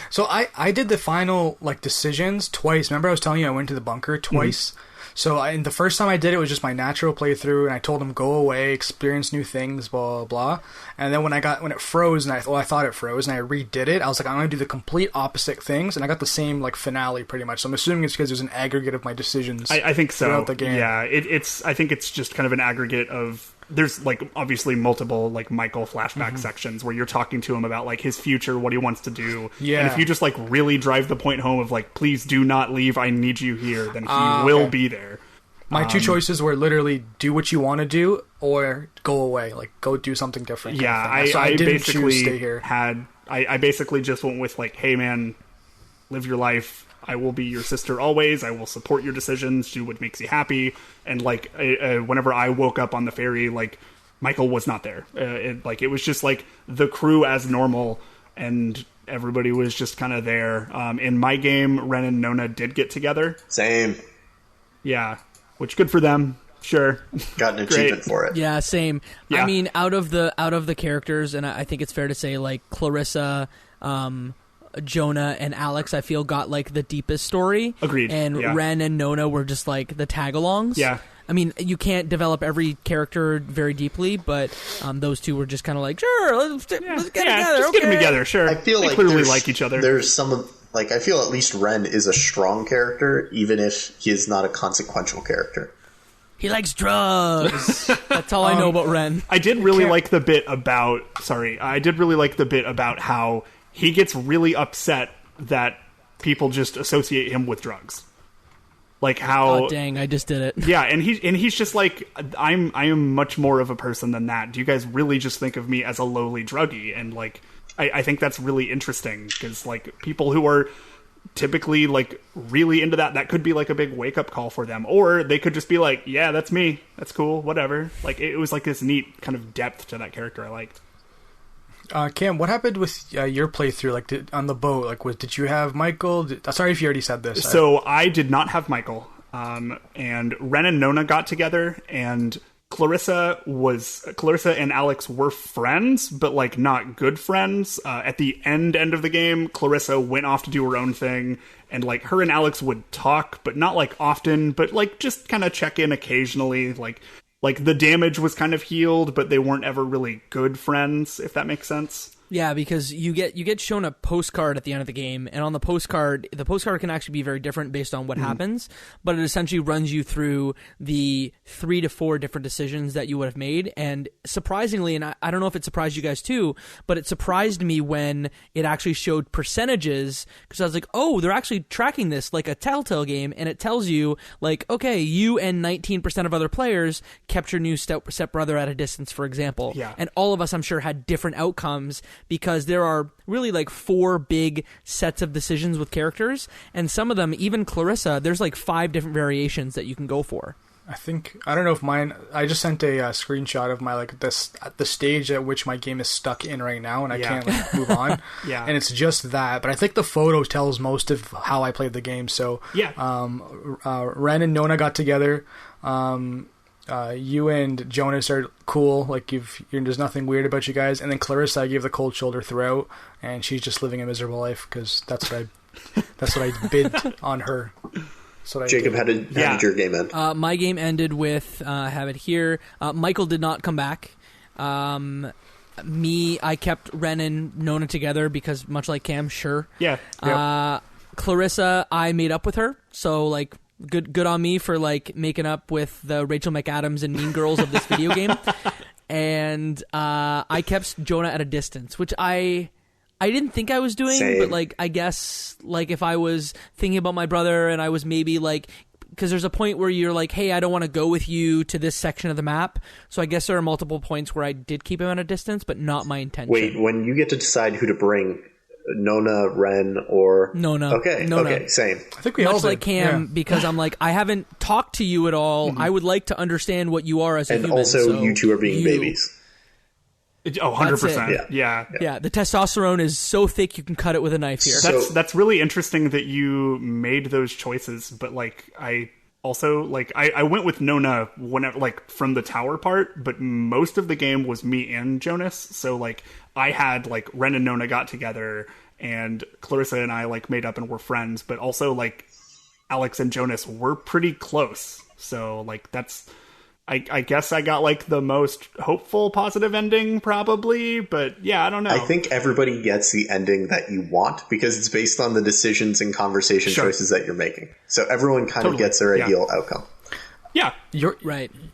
So I did the final decisions twice. Remember I was telling you I went to the bunker twice? Mm-hmm. So the first time I did it was just my natural playthrough, and I told him go away, experience new things, blah blah blah. And then when it froze, and I thought it froze, and I redid it, I was like, I'm going to do the complete opposite things, and I got the same finale pretty much. So I'm assuming it's because there's an aggregate of my decisions. I think so. Throughout the game. Yeah, I think it's just kind of an aggregate of. There's obviously multiple Michael flashback sections where you're talking to him about his future, what he wants to do. Yeah. And if you just really drive the point home of please do not leave, I need you here, then he will be there. My two choices were literally do what you want to do or go away, go do something different. Yeah, I basically stay here. I basically just went with hey man, live your life. I will be your sister always. I will support your decisions. Do what makes you happy. And whenever I woke up on the ferry, Michael was not there. It was just the crew as normal, and everybody was just kind of there. In my game, Ren and Nona did get together. Same. Yeah, which good for them. Sure, got an achievement for it. Yeah, same. Yeah. I mean, out of the characters, and I think it's fair to say Clarissa. Jonah and Alex, I feel, got like the deepest story. Agreed. And Ren and Nona were just like the tag-alongs. Yeah. I mean, you can't develop every character very deeply, but those two were just kind of like, sure, let's get together. Just get them together, sure. I feel they like clearly like each other. There's some of, like, I feel at least Ren is a strong character, even if he is not a consequential character. He likes drugs. That's all I know about Ren. I did really like the bit about how he gets really upset that people just associate him with drugs. Like how... Oh, dang, I just did it. Yeah, and he's just like, I am much more of a person than that. Do you guys really just think of me as a lowly druggie? And, like, I think that's really interesting, because, like, people who are typically, like, really into that could be, like, a big wake-up call for them. Or they could just be like, yeah, that's me. That's cool, whatever. Like, it was, like, this neat kind of depth to that character I liked. Cam, what happened with your playthrough? Like, on the boat, like, did you have Michael? Sorry if you already said this. So I did not have Michael, and Ren and Nona got together, and Clarissa and Alex were friends, but like not good friends. At the end of the game, Clarissa went off to do her own thing, and like her and Alex would talk, but not like often, but like just kind of check in occasionally, like the damage was kind of healed, but they weren't ever really good friends, if that makes sense. Yeah, because you get shown a postcard at the end of the game, and on the postcard can actually be very different based on what happens, but it essentially runs you through the 3 to 4 different decisions that you would have made, and surprisingly, and I don't know if it surprised you guys too, but it surprised me when it actually showed percentages, because I was like, oh, they're actually tracking this like a Telltale game, and it tells you, like, okay, you and 19% of other players kept your new stepbrother at a distance, for example. Yeah. And all of us, I'm sure, had different outcomes, because there are really like 4 big sets of decisions with characters, and some of them, even Clarissa, there's like 5 different variations that you can go for. I don't know if mine, I just sent a screenshot of my, like, the stage at which my game is stuck in right now, and I can't like move on. Yeah. And it's just that, but I think the photo tells most of how I played the game. So Ren and Nona got together. You and Jonas are cool. Like, there's nothing weird about you guys. And then Clarissa, I gave the cold shoulder throughout, and she's just living a miserable life because that's what I bid on her. Jacob, how did your game end? My game ended with have it here. Michael did not come back. I kept Ren and Nona together because, much like Cam, sure. Yeah. Yep. Clarissa, I made up with her. So like. Good on me for like making up with the Rachel McAdams and Mean Girls of this video game. And I kept Jonah at a distance, which I didn't think I was doing. Same. But like, I guess like if I was thinking about my brother and I was maybe like, because there's a point where you're like, hey, I don't want to go with you to this section of the map. So I guess there are multiple points where I did keep him at a distance, but not my intention. Wait, when you get to decide who to bring, Nona, Ren, or... Nona. Okay, same. I think we all much did. like Cam, because I'm like, I haven't talked to you at all. Mm-hmm. I would like to understand what you are as a human. And also, so you two are being babies. 100%. Yeah. The testosterone is so thick you can cut it with a knife here. That's really interesting that you made those choices, but like I also like I went with Nona whenever, like, from the tower part, but most of the game was me and Jonas. So like I had like Ren and Nona got together, and Clarissa and I like made up and were friends, but also like Alex and Jonas were pretty close. So like that's I guess I got like the most hopeful positive ending probably, but yeah, I don't know. I think everybody gets the ending that you want because it's based on the decisions and conversation choices that you're making. So everyone kind of gets their ideal outcome. Yeah,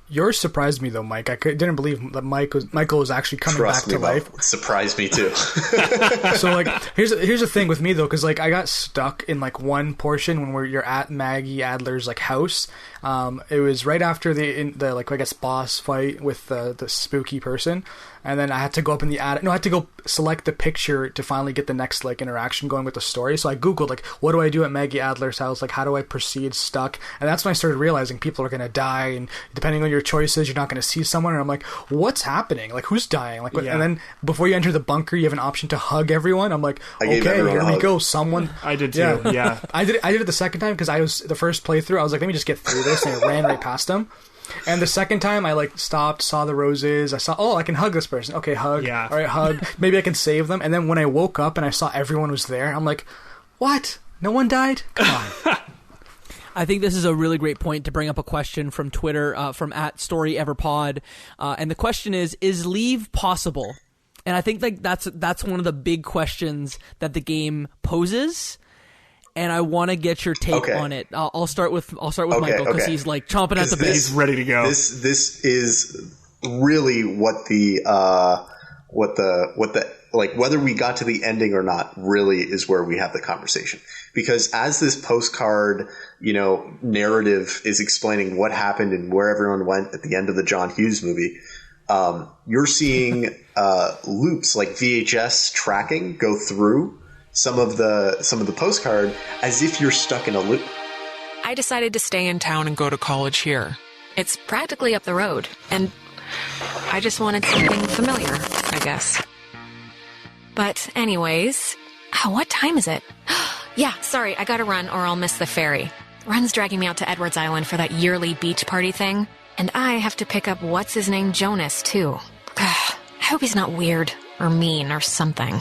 Yours surprised me though, Mike. I didn't believe that Michael was actually coming back to life. It surprised me too. So like, here's the thing with me though, because like I got stuck in like one portion when you're at Maggie Adler's like house. It was right after the like, I guess, boss fight with the spooky person, and then I had to go up in the attic. No, I had to go select the picture to finally get the next like interaction going with the story. So I googled like, what do I do at Maggie Adler's house? Like, how do I proceed? Stuck, and that's when I started realizing people are gonna die, and depending on your choices, you're not gonna see someone. And I'm like, what's happening? Like, who's dying? Like, and then before you enter the bunker, you have an option to hug everyone. I'm like, okay, here we go. Someone. I did too. Yeah. I did it the second time because I was the first playthrough. I was like, let me just get through this, and I ran right past them. And the second time, I like stopped, saw the roses. I saw, I can hug this person. Okay, hug. Yeah. All right, hug. Maybe I can save them. And then when I woke up and I saw everyone was there, I'm like, what? No one died? Come on. I think this is a really great point to bring up a question from Twitter, from @StoryEverPod. And the question is leave possible? And I think like that's one of the big questions that the game poses. And I want to get your take on it. I'll start with Michael, because he's like chomping at the bit. He's ready to go. This is really what the like, whether we got to the ending or not really is where we have the conversation. Because as this postcard, narrative is explaining what happened and where everyone went at the end of the John Hughes movie, you're seeing loops like VHS tracking go through some of the postcard as if you're stuck in a loop. I decided to stay in town and go to college here. It's practically up the road, and I just wanted something familiar, I guess. But anyways, what time is it? Yeah, sorry, I gotta run or I'll miss the ferry. Run's dragging me out to Edwards Island for that yearly beach party thing, and I have to pick up what's-his-name Jonas, too. I hope he's not weird or mean or something.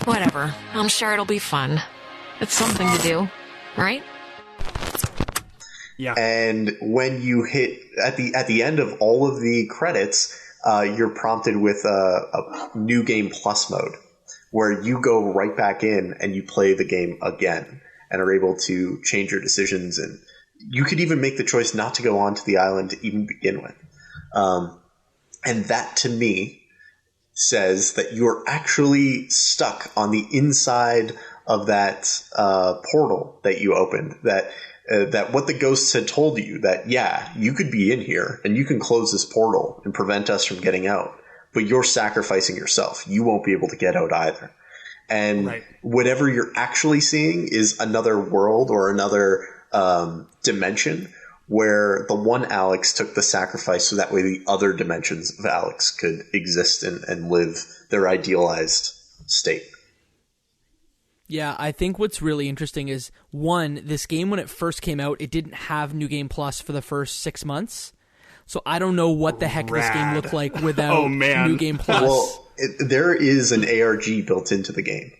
Whatever, I'm sure it'll be fun. It's something to do, right? Yeah. And when you hit at the end of all of the credits, you're prompted with a new game plus mode, where you go right back in and you play the game again and are able to change your decisions. And you could even make the choice not to go onto the island to even begin with. And that, to me, says that you're actually stuck on the inside of that portal that you opened, that what the ghosts had told you, that, yeah, you could be in here and you can close this portal and prevent us from getting out, but you're sacrificing yourself. You won't be able to get out either. And whatever you're actually seeing is another world or another dimension where the one Alex took the sacrifice so that way the other dimensions of Alex could exist and live their idealized state. Yeah, I think what's really interesting is, one, this game, when it first came out, it didn't have New Game Plus for the first 6 months. So I don't know what the heck this game looked like without New Game Plus. Well, there is an ARG built into the game.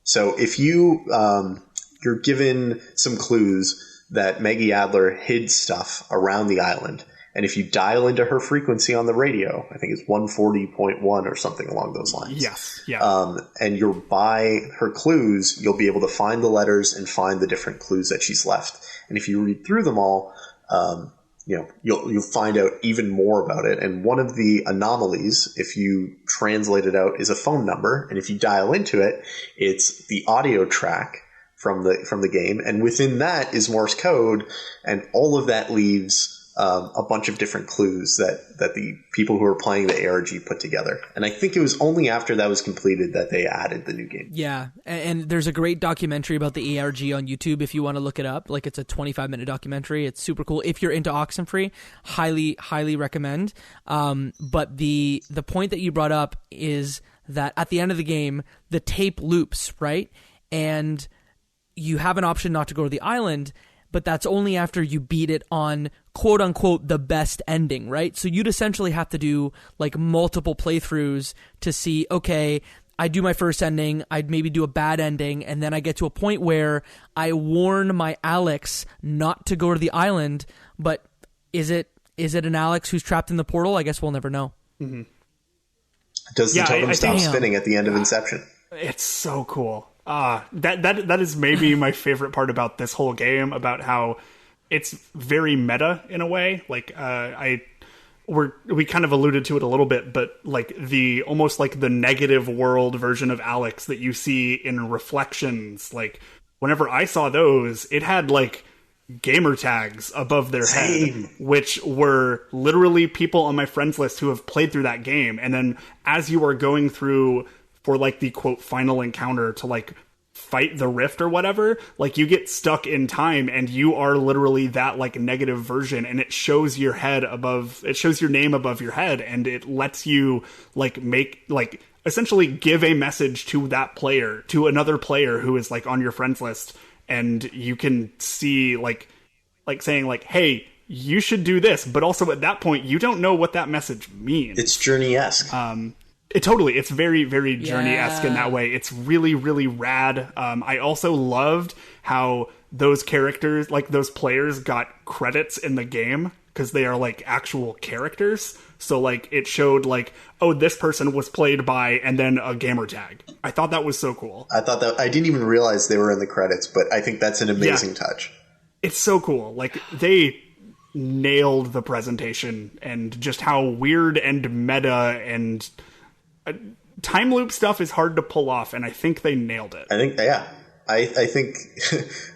So if you're given some clues that Maggie Adler hid stuff around the island, and if you dial into her frequency on the radio, I think it's 140.1 or something along those lines. Yes. Yeah. And you're by her clues, you'll be able to find the letters and find the different clues that she's left. And if you read through them all, you'll find out even more about it. And one of the anomalies, if you translate it out, is a phone number. And if you dial into it, it's the audio track from the game. And within that is Morse code. And all of that leaves a bunch of different clues that the people who are playing the ARG put together. And I think it was only after that was completed that they added the new game. Yeah, and there's a great documentary about the ARG on YouTube if you want to look it up. Like, it's a 25-minute documentary. It's super cool. If you're into Oxenfree, highly recommend. But the point that you brought up is that at the end of the game, the tape loops, right? And you have an option not to go to the island, but that's only after you beat it on quote unquote the best ending, right? So you'd essentially have to do like multiple playthroughs to see, okay, I do my first ending, I'd maybe do a bad ending, and then I get to a point where I warn my Alex not to go to the island, but is it an Alex who's trapped in the portal? I guess we'll never know. Mm-hmm. Does the totem stop spinning at the end of Inception? It's so cool. That is maybe my favorite part about this whole game, about how it's very meta in a way. Like, we kind of alluded to it a little bit, but like almost like the negative world version of Alex that you see in Reflections. Like, whenever I saw those, it had like gamer tags above their head, which were literally people on my friends list who have played through that game. And then as you are going through for like the quote final encounter to like fight the rift or whatever, like you get stuck in time and you are literally that like negative version, and it shows your name above your head, and it lets you like essentially give a message to that player, to another player who is like on your friends list, and you can see like saying like, hey, you should do this. But also at that point, you don't know what that message means. It's Journey-esque. It's very, very Journey-esque in that way. It's really, really rad. I also loved how those characters, like those players, got credits in the game because they are like actual characters. So like it showed like, oh, this person was played by, and then a gamer tag. I thought that was so cool. I didn't even realize they were in the credits, but I think that's an amazing touch. It's so cool. Like they nailed the presentation and just how weird and meta and time loop stuff is hard to pull off, and I think they nailed it. I think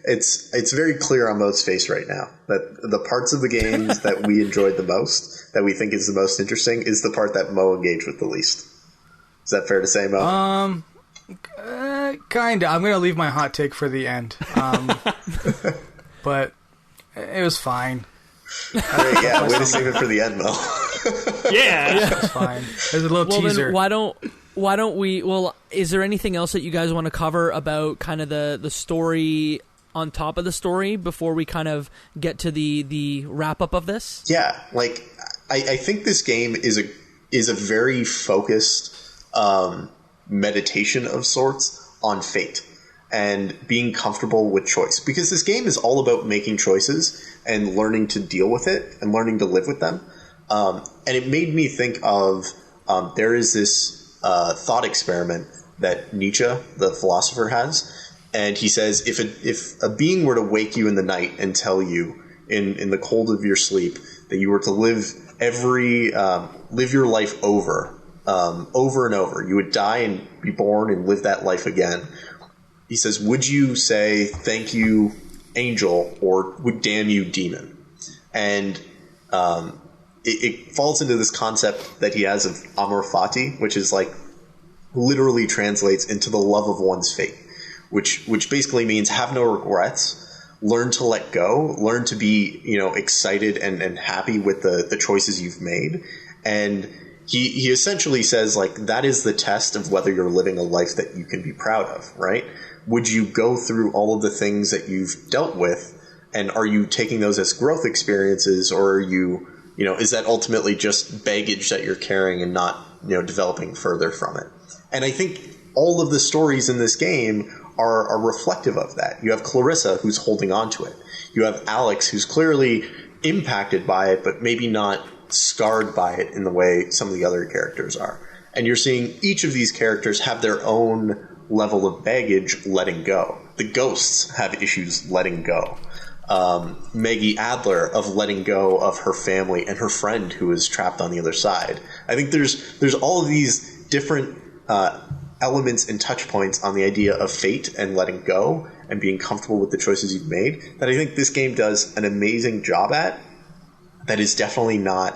it's very clear on Mo's face right now that the parts of the games that we enjoyed the most, that we think is the most interesting, is the part that Mo engaged with the least. Is that fair to say, Mo? Kinda. I'm gonna leave my hot take for the end. But it was fine. Way to save it for the end, Mo. Yeah, it's fine. There's a little teaser. Then why don't we? Well, is there anything else that you guys want to cover about kind of the story on top of the story before we kind of get to the wrap up of this? Yeah, like I think this game is a very focused meditation of sorts on fate and being comfortable with choice, because this game is all about making choices and learning to deal with it and learning to live with them. And it made me think of there is this thought experiment that Nietzsche, the philosopher, has, and he says if a being were to wake you in the night and tell you in the cold of your sleep that you were to live your life over and over, you would die and be born and live that life again. He says, would you say thank you, angel, or would damn you, demon? And it falls into this concept that he has of Amor Fati, which is like literally translates into the love of one's fate, which basically means have no regrets, learn to let go, learn to be, excited and happy with the choices you've made. And he essentially says, like, that is the test of whether you're living a life that you can be proud of, right? Would you go through all of the things that you've dealt with, and are you taking those as growth experiences, or are you, is that ultimately just baggage that you're carrying and not, developing further from it? And I think all of the stories in this game are reflective of that. You have Clarissa, who's holding on to it. You have Alex, who's clearly impacted by it, but maybe not scarred by it in the way some of the other characters are. And you're seeing each of these characters have their own level of baggage letting go. The ghosts have issues letting go. Maggie Adler of letting go of her family and her friend who is trapped on the other side. I think there's all of these different elements and touch points on the idea of fate and letting go and being comfortable with the choices you've made that I think this game does an amazing job at. That is definitely not,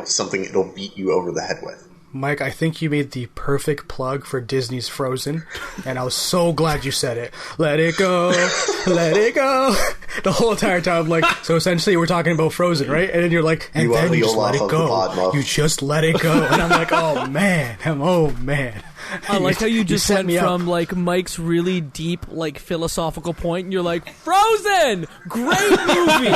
something it'll beat you over the head with. Mike, I think you made the perfect plug for Disney's Frozen, and I was so glad you said it. Let it go, let it go. The whole entire time, so essentially we're talking about Frozen, right? And then you're like, and then you just let it go. You just let it go. And I'm like, oh man. I like how you just went from Mike's really deep philosophical point, and you're like, Frozen, great movie.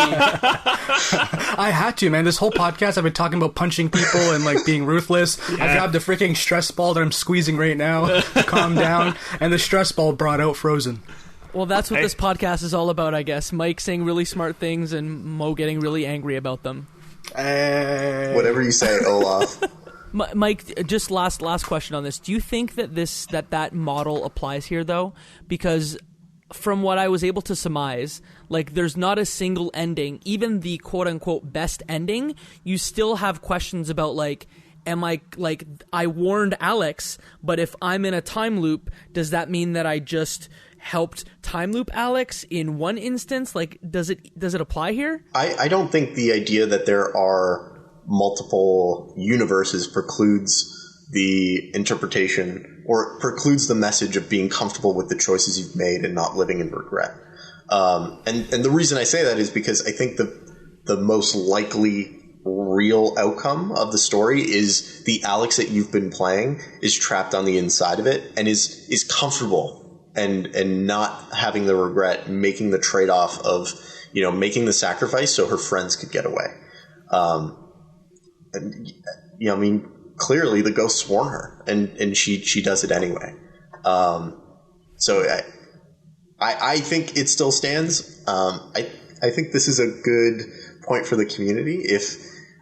I had to, man. This whole podcast I've been talking about punching people and being ruthless. Yeah. I grabbed the freaking stress ball that I'm squeezing right now to calm down, and the stress ball brought out Frozen. Well, that's what this podcast is all about, I guess. Mike saying really smart things and Mo getting really angry about them. Whatever you say, Olaf. Mike, just last question on this. Do you think that that model applies here, though? Because from what I was able to surmise, there's not a single ending. Even the quote-unquote best ending, you still have questions about, am I, I warned Alex, but if I'm in a time loop, does that mean that I just helped time loop Alex in one instance? Does it apply here? I don't think the idea that there are multiple universes precludes the interpretation or precludes the message of being comfortable with the choices you've made and not living in regret. And the reason I say that is because I think the most likely real outcome of the story is the Alex that you've been playing is trapped on the inside of it and is comfortable and not having the regret, making the trade-off of, making the sacrifice so her friends could get away. And, I mean, clearly the ghosts warn her, and she does it anyway. So I think it still stands. I think this is a good point for the community.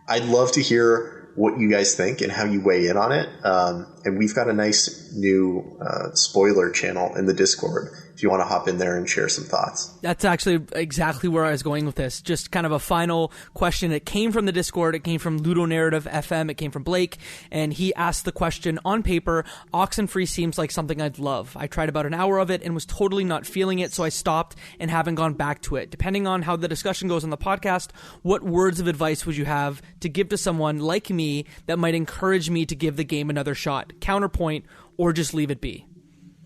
I'd love to hear what you guys think and how you weigh in on it. And we've got a nice new spoiler channel in the Discord if you want to hop in there and share some thoughts. That's actually exactly where I was going with this. Just kind of a final question. It came from the Discord. It came from Ludo Narrative FM. It came from Blake. And he asked the question, on paper, Oxenfree seems like something I'd love. I tried about an hour of it and was totally not feeling it, so I stopped and haven't gone back to it. Depending on how the discussion goes on the podcast, what words of advice would you have to give to someone like me that might encourage me to give the game another shot? Counterpoint, or just leave it be?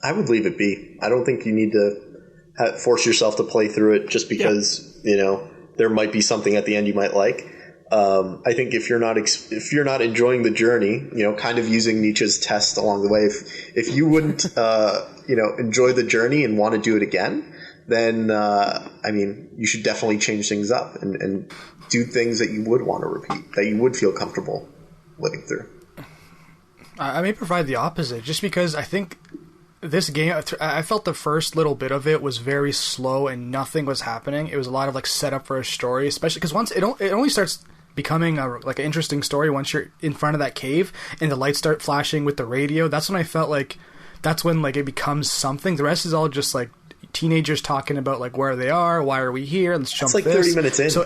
I would leave it be. I don't think you need to force yourself to play through it just because there might be something at the end you might like. I think if you're not enjoying the journey, kind of using Nietzsche's test along the way, if you wouldn't enjoy the journey and want to do it again, then you should definitely change things up and do things that you would want to repeat, that you would feel comfortable living through. I may provide the opposite, just because I think this game, I felt the first little bit of it was very slow and nothing was happening. It was a lot of setup for a story, especially because once it only starts becoming an interesting story once you're in front of that cave and the lights start flashing with the radio. That's when I felt that's when it becomes something. The rest is all just teenagers talking about where they are, why are we here, let's jump. It's 30 minutes in. So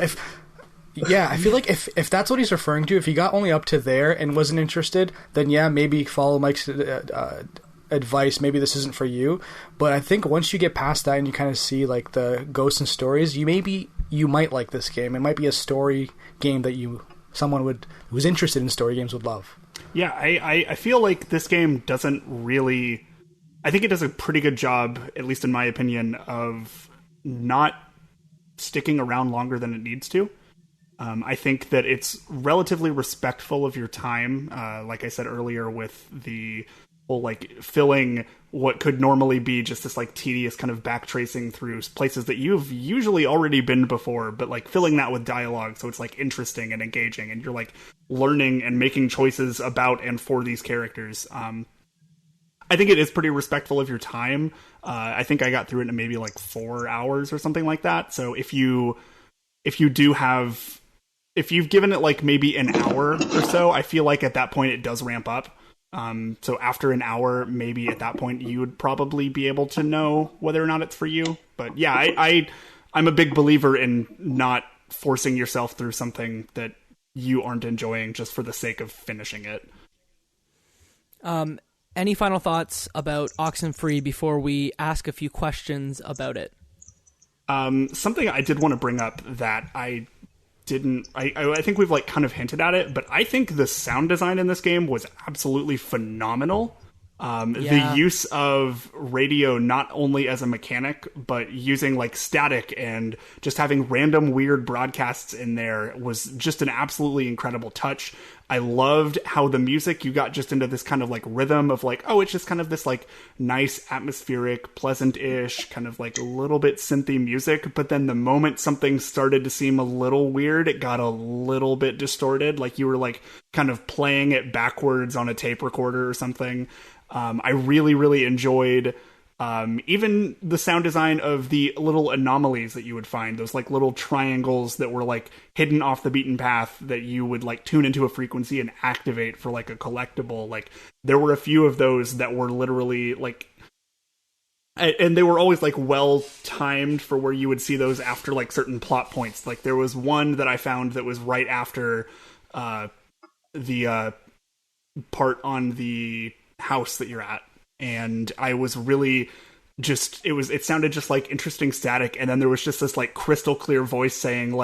I feel like if that's what he's referring to, if he got only up to there and wasn't interested, then maybe follow Mike's advice. Maybe this isn't for you. But I think once you get past that and you kind of see the ghosts and stories, you might like this game. It might be a story game that someone who's interested in story games would love. Yeah, I feel like this game doesn't really... I think it does a pretty good job, at least in my opinion, of not sticking around longer than it needs to. I think that it's relatively respectful of your time, like I said earlier, with the whole filling what could normally be just this tedious kind of backtracing through places that you've usually already been before, but filling that with dialogue so it's interesting and engaging, and you're learning and making choices about and for these characters. I think it is pretty respectful of your time. I think I got through it in maybe 4 hours or something like that. So if you've given it maybe an hour or so, I feel like at that point it does ramp up. So after an hour, maybe at that point you would probably be able to know whether or not it's for you. But yeah, I'm a big believer in not forcing yourself through something that you aren't enjoying just for the sake of finishing it. Any final thoughts about Oxenfree before we ask a few questions about it? Something I did want to bring up that I think we've kind of hinted at it, but I think the sound design in this game was absolutely phenomenal. The use of radio not only as a mechanic, but using static and just having random weird broadcasts in there was just an absolutely incredible touch. I loved how the music, you got just into this kind of rhythm of it's just kind of this nice atmospheric, pleasant-ish, kind of a little bit synthy music. But then the moment something started to seem a little weird, it got a little bit distorted. You were kind of playing it backwards on a tape recorder or something. I really, really enjoyed even the sound design of the little anomalies that you would find, those little triangles that were hidden off the beaten path that you would tune into a frequency and activate for a collectible. There were a few of those that were literally and they were always well timed for where you would see those after certain plot points. There was one that I found that was right after the part on the house that you're at, and I was really it sounded just interesting static, and then there was just this crystal clear voice saying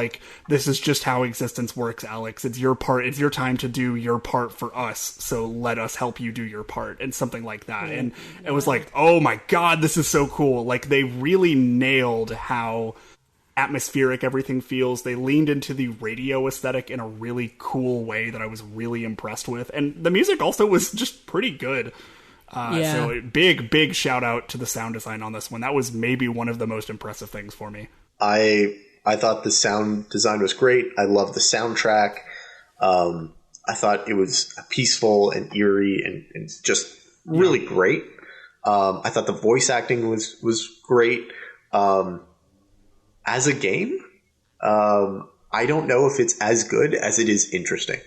this is just how existence works, Alex. It's your part, it's your time to do your part for us, so let us help you do your part, and something like that. And it was oh my god, this is so cool. They really nailed how atmospheric everything feels. They leaned into the radio aesthetic in a really cool way that I was really impressed with, and the music also was just pretty good. So big shout out to the sound design on this one. That was maybe one of the most impressive things for me. I I thought the sound design was great. I loved the soundtrack. I thought it was peaceful and eerie and just really great. I thought the voice acting was great. As a game, I don't know if it's as good as it is interesting.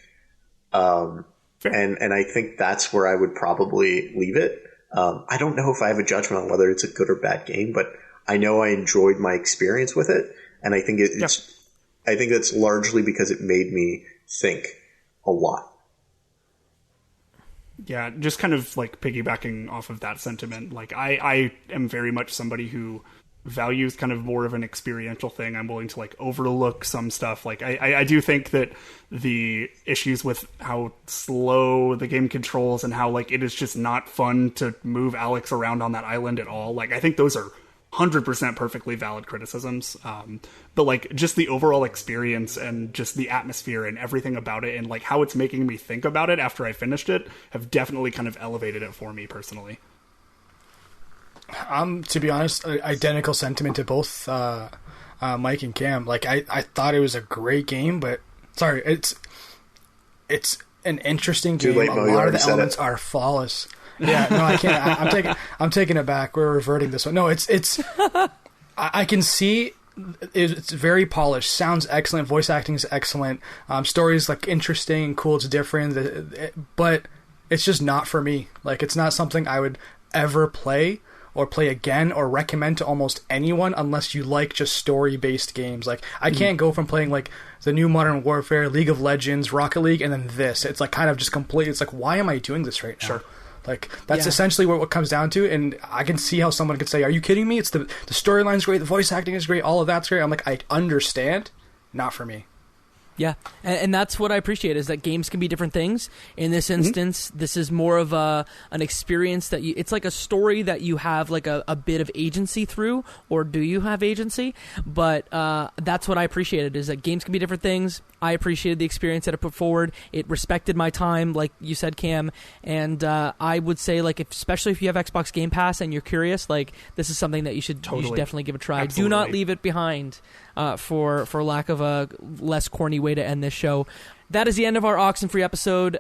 And I think that's where I would probably leave it. I don't know if I have a judgment on whether it's a good or bad game, but I know I enjoyed my experience with it. And I think I think that's largely because it made me think a lot. Yeah, just kind of like piggybacking off of that sentiment. Like I am very much somebody who values kind of more of an experiential thing. I'm willing to like overlook some stuff. Like I do think that the issues with how slow the game controls and how like it is just not fun to move Alex around on that island at all. Like I think those are 100% perfectly valid criticisms. But like just the overall experience and just the atmosphere and everything about it and like how it's making me think about it after I finished it have definitely kind of elevated it for me personally. To be honest, identical sentiment to both Mike and Cam. Like I thought it was a great game, but sorry, it's an interesting game. Late, a Mo, lot of the elements are flawless. Yeah, no, I can't. I'm taking it back. We're reverting this one. No, it's. I can see it's very polished. Sounds excellent. Voice acting is excellent. Story's like interesting, cool. It's different, but it's just not for me. Like it's not something I would ever play or play again or recommend to almost anyone unless you like just story-based games. Like I can't go from playing like the new Modern Warfare, League of Legends, Rocket League, and then this. It's like kind of just complete. It's like, why am I doing this right now? Sure. Like that's essentially what comes down to, and I can see how someone could say, "Are you kidding me? It's the storyline's great, the voice acting is great, all of that's great." I'm like, I understand, not for me. Yeah, and that's what I appreciate is that games can be different things. In this instance, this is more of an experience that it's like a story that you have like a bit of agency through, or do you have agency? But that's what I appreciated is that games can be different things. I appreciated the experience that it put forward. It respected my time, like you said, Cam. And I would say, like, especially if you have Xbox Game Pass and you're curious, like this is something that you should definitely give a try. Absolutely. Do not leave it behind. For lack of a less corny way to end this show. That is the end of our Oxenfree episode.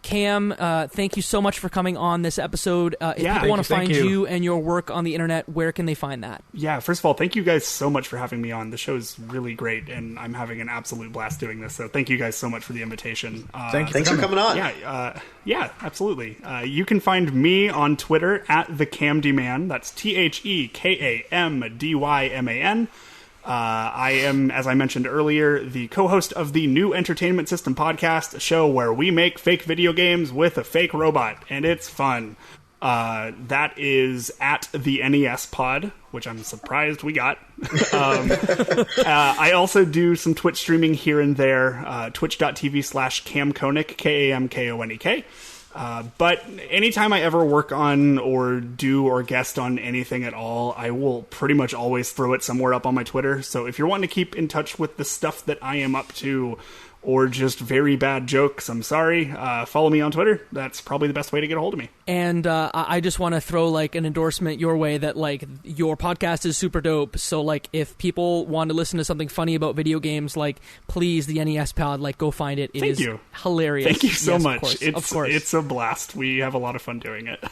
Cam, thank you so much for coming on this episode. If people want to find you and your work on the internet, where can they find that? Yeah, first of all, thank you guys so much for having me on. The show is really great, and I'm having an absolute blast doing this, so thank you guys so much for the invitation. Thanks for coming on. Yeah, absolutely. You can find me on Twitter at TheCamDman. That's TheKamDyman. I am, as I mentioned earlier, the co-host of the New Entertainment System podcast, a show where we make fake video games with a fake robot, and it's fun. That is at the NES Pod, which I'm surprised we got. I also do some Twitch streaming here and there, twitch.tv/Kam Konek, KamKonek. But anytime I ever work on or do or guest on anything at all, I will pretty much always throw it somewhere up on my Twitter. So if you're wanting to keep in touch with the stuff that I am up to, or just very bad jokes, I'm sorry, follow me on Twitter. That's probably the best way to get a hold of me. And I just want to throw like an endorsement your way that like your podcast is super dope. So like if people want to listen to something funny about video games, like please, the NES Pod, like go find it. It is hilarious. Thank you so much. Of course. It's a blast. We have a lot of fun doing it.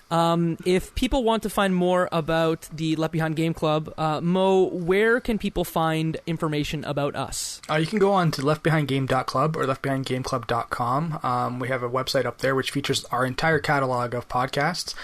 If people want to find more about the Left Behind Game Club, Mo, where can people find information about us? You can go on to leftbehindgame.club or leftbehindgameclub.com. We have a website up there which features our entire catalog of podcasts.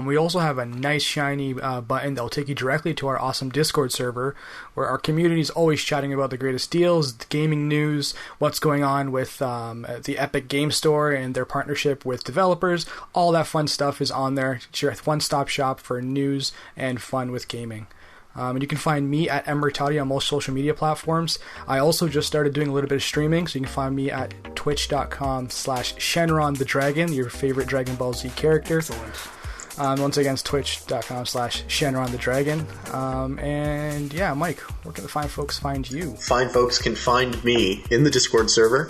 We also have a nice shiny button that will take you directly to our awesome Discord server where our community is always chatting about the greatest deals, the gaming news, what's going on with the Epic Game Store and their partnership with developers. All that fun stuff is on there. It's your one-stop shop for news and fun with gaming. And you can find me at Emertati on most social media platforms. I also just started doing a little bit of streaming, so you can find me at twitch.com/Shenron the Dragon, your favorite Dragon Ball Z character. Excellent. Once again, it's twitch.com/Shenron the Dragon. And yeah, Mike, where can the fine folks find you? Fine folks can find me in the Discord server,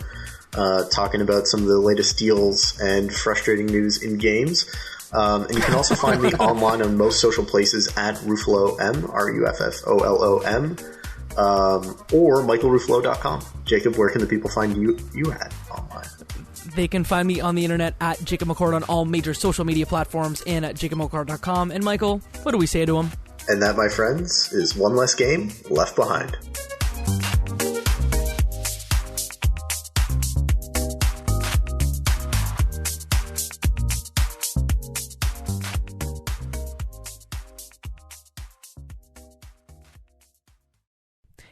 talking about some of the latest deals and frustrating news in games. And you can also find me online on most social places at RuffoloM, RUFFOLOM. or michaelruffalo.com. Jacob, where can the people find you at online? They can find me on the internet at Jacob McCord on all major social media platforms and at jacobmccord.com. And Michael, what do we say to him? And that, my friends, is one less game left behind.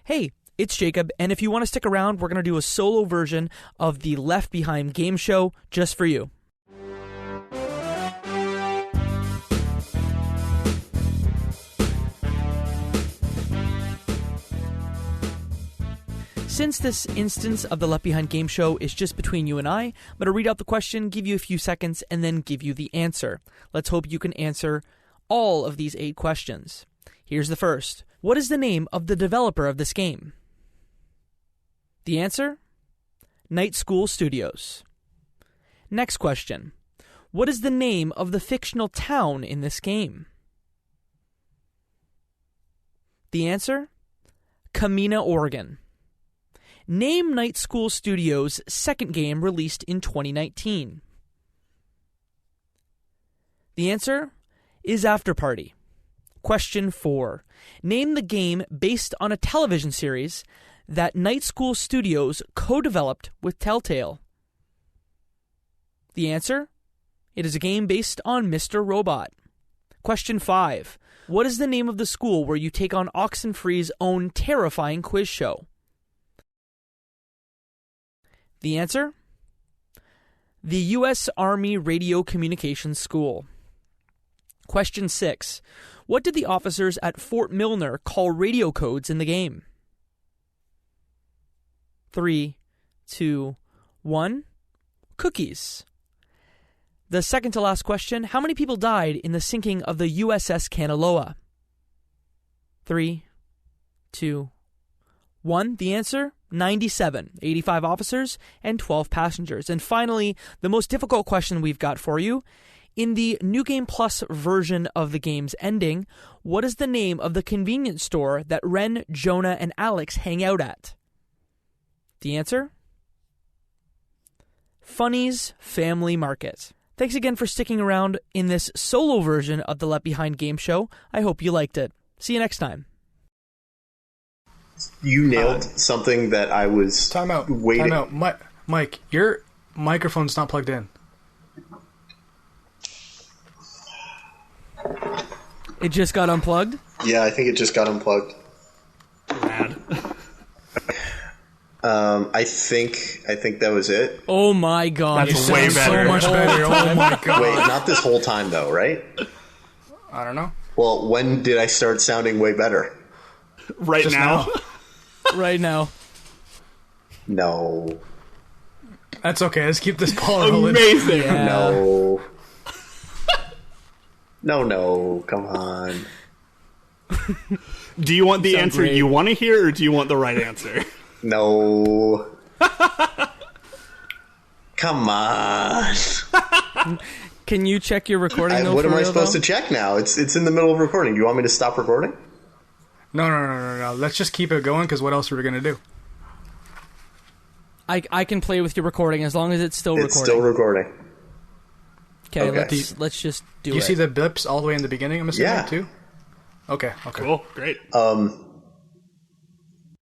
Hey, it's Jacob, and if you want to stick around, we're going to do a solo version of the Left Behind game show just for you. Since this instance of the Left Behind game show is just between you and I, I'm going to read out the question, give you a few seconds, and then give you the answer. Let's hope you can answer all of these 8 questions. Here's the first. What is the name of the developer of this game? The answer? Night School Studios. Next question. What is the name of the fictional town in this game? The answer? Kamina, Oregon. Name Night School Studios' second game released in 2019. The answer is After Party. Question 4. Name the game based on a television series that Night School Studios co-developed with Telltale. The answer? It is a game based on Mr. Robot. Question 5. What is the name of the school where you take on Oxenfree's own terrifying quiz show? The answer? The U.S. Army Radio Communications School. Question 6. What did the officers at Fort Milner call radio codes in the game? 3, 2, 1. Cookies. The second to last question. How many people died in the sinking of the USS Kanaloa? 3, 2, 1. The answer? 97. 85 officers and 12 passengers. And finally, the most difficult question we've got for you. In the New Game Plus version of the game's ending, what is the name of the convenience store that Ren, Jonah, and Alex hang out at? The answer? Funny's Family Market. Thanks again for sticking around in this solo version of the Left Behind game show. I hope you liked it. See you next time. You nailed something that I was waiting. Time out. Mike, your microphone's not plugged in. It just got unplugged? Yeah, I think it just got unplugged. Bad. I think that was it. Oh my god. That's way better. So much better. Oh my god. Wait, not this whole time though, right? I don't know. Well, when did I start sounding way better? Right now. Right now. No. That's okay. Let's keep this ball rolling. Amazing. Yeah. No. No, come on. Do you want the Sound answer great. you want to hear, or do you want the right answer? No. Come on. Can you check your recording though? What am I real, supposed though? to check now? It's in the middle of recording. Do you want me to stop recording? No. Let's just keep it going, because what else are we going to do? I can play with your recording as long as it's still recording. It's still recording. Okay, Okay. let's just do it. Do you see the blips all the way in the beginning, I'm assuming, Yeah. too? Okay. Cool. Great.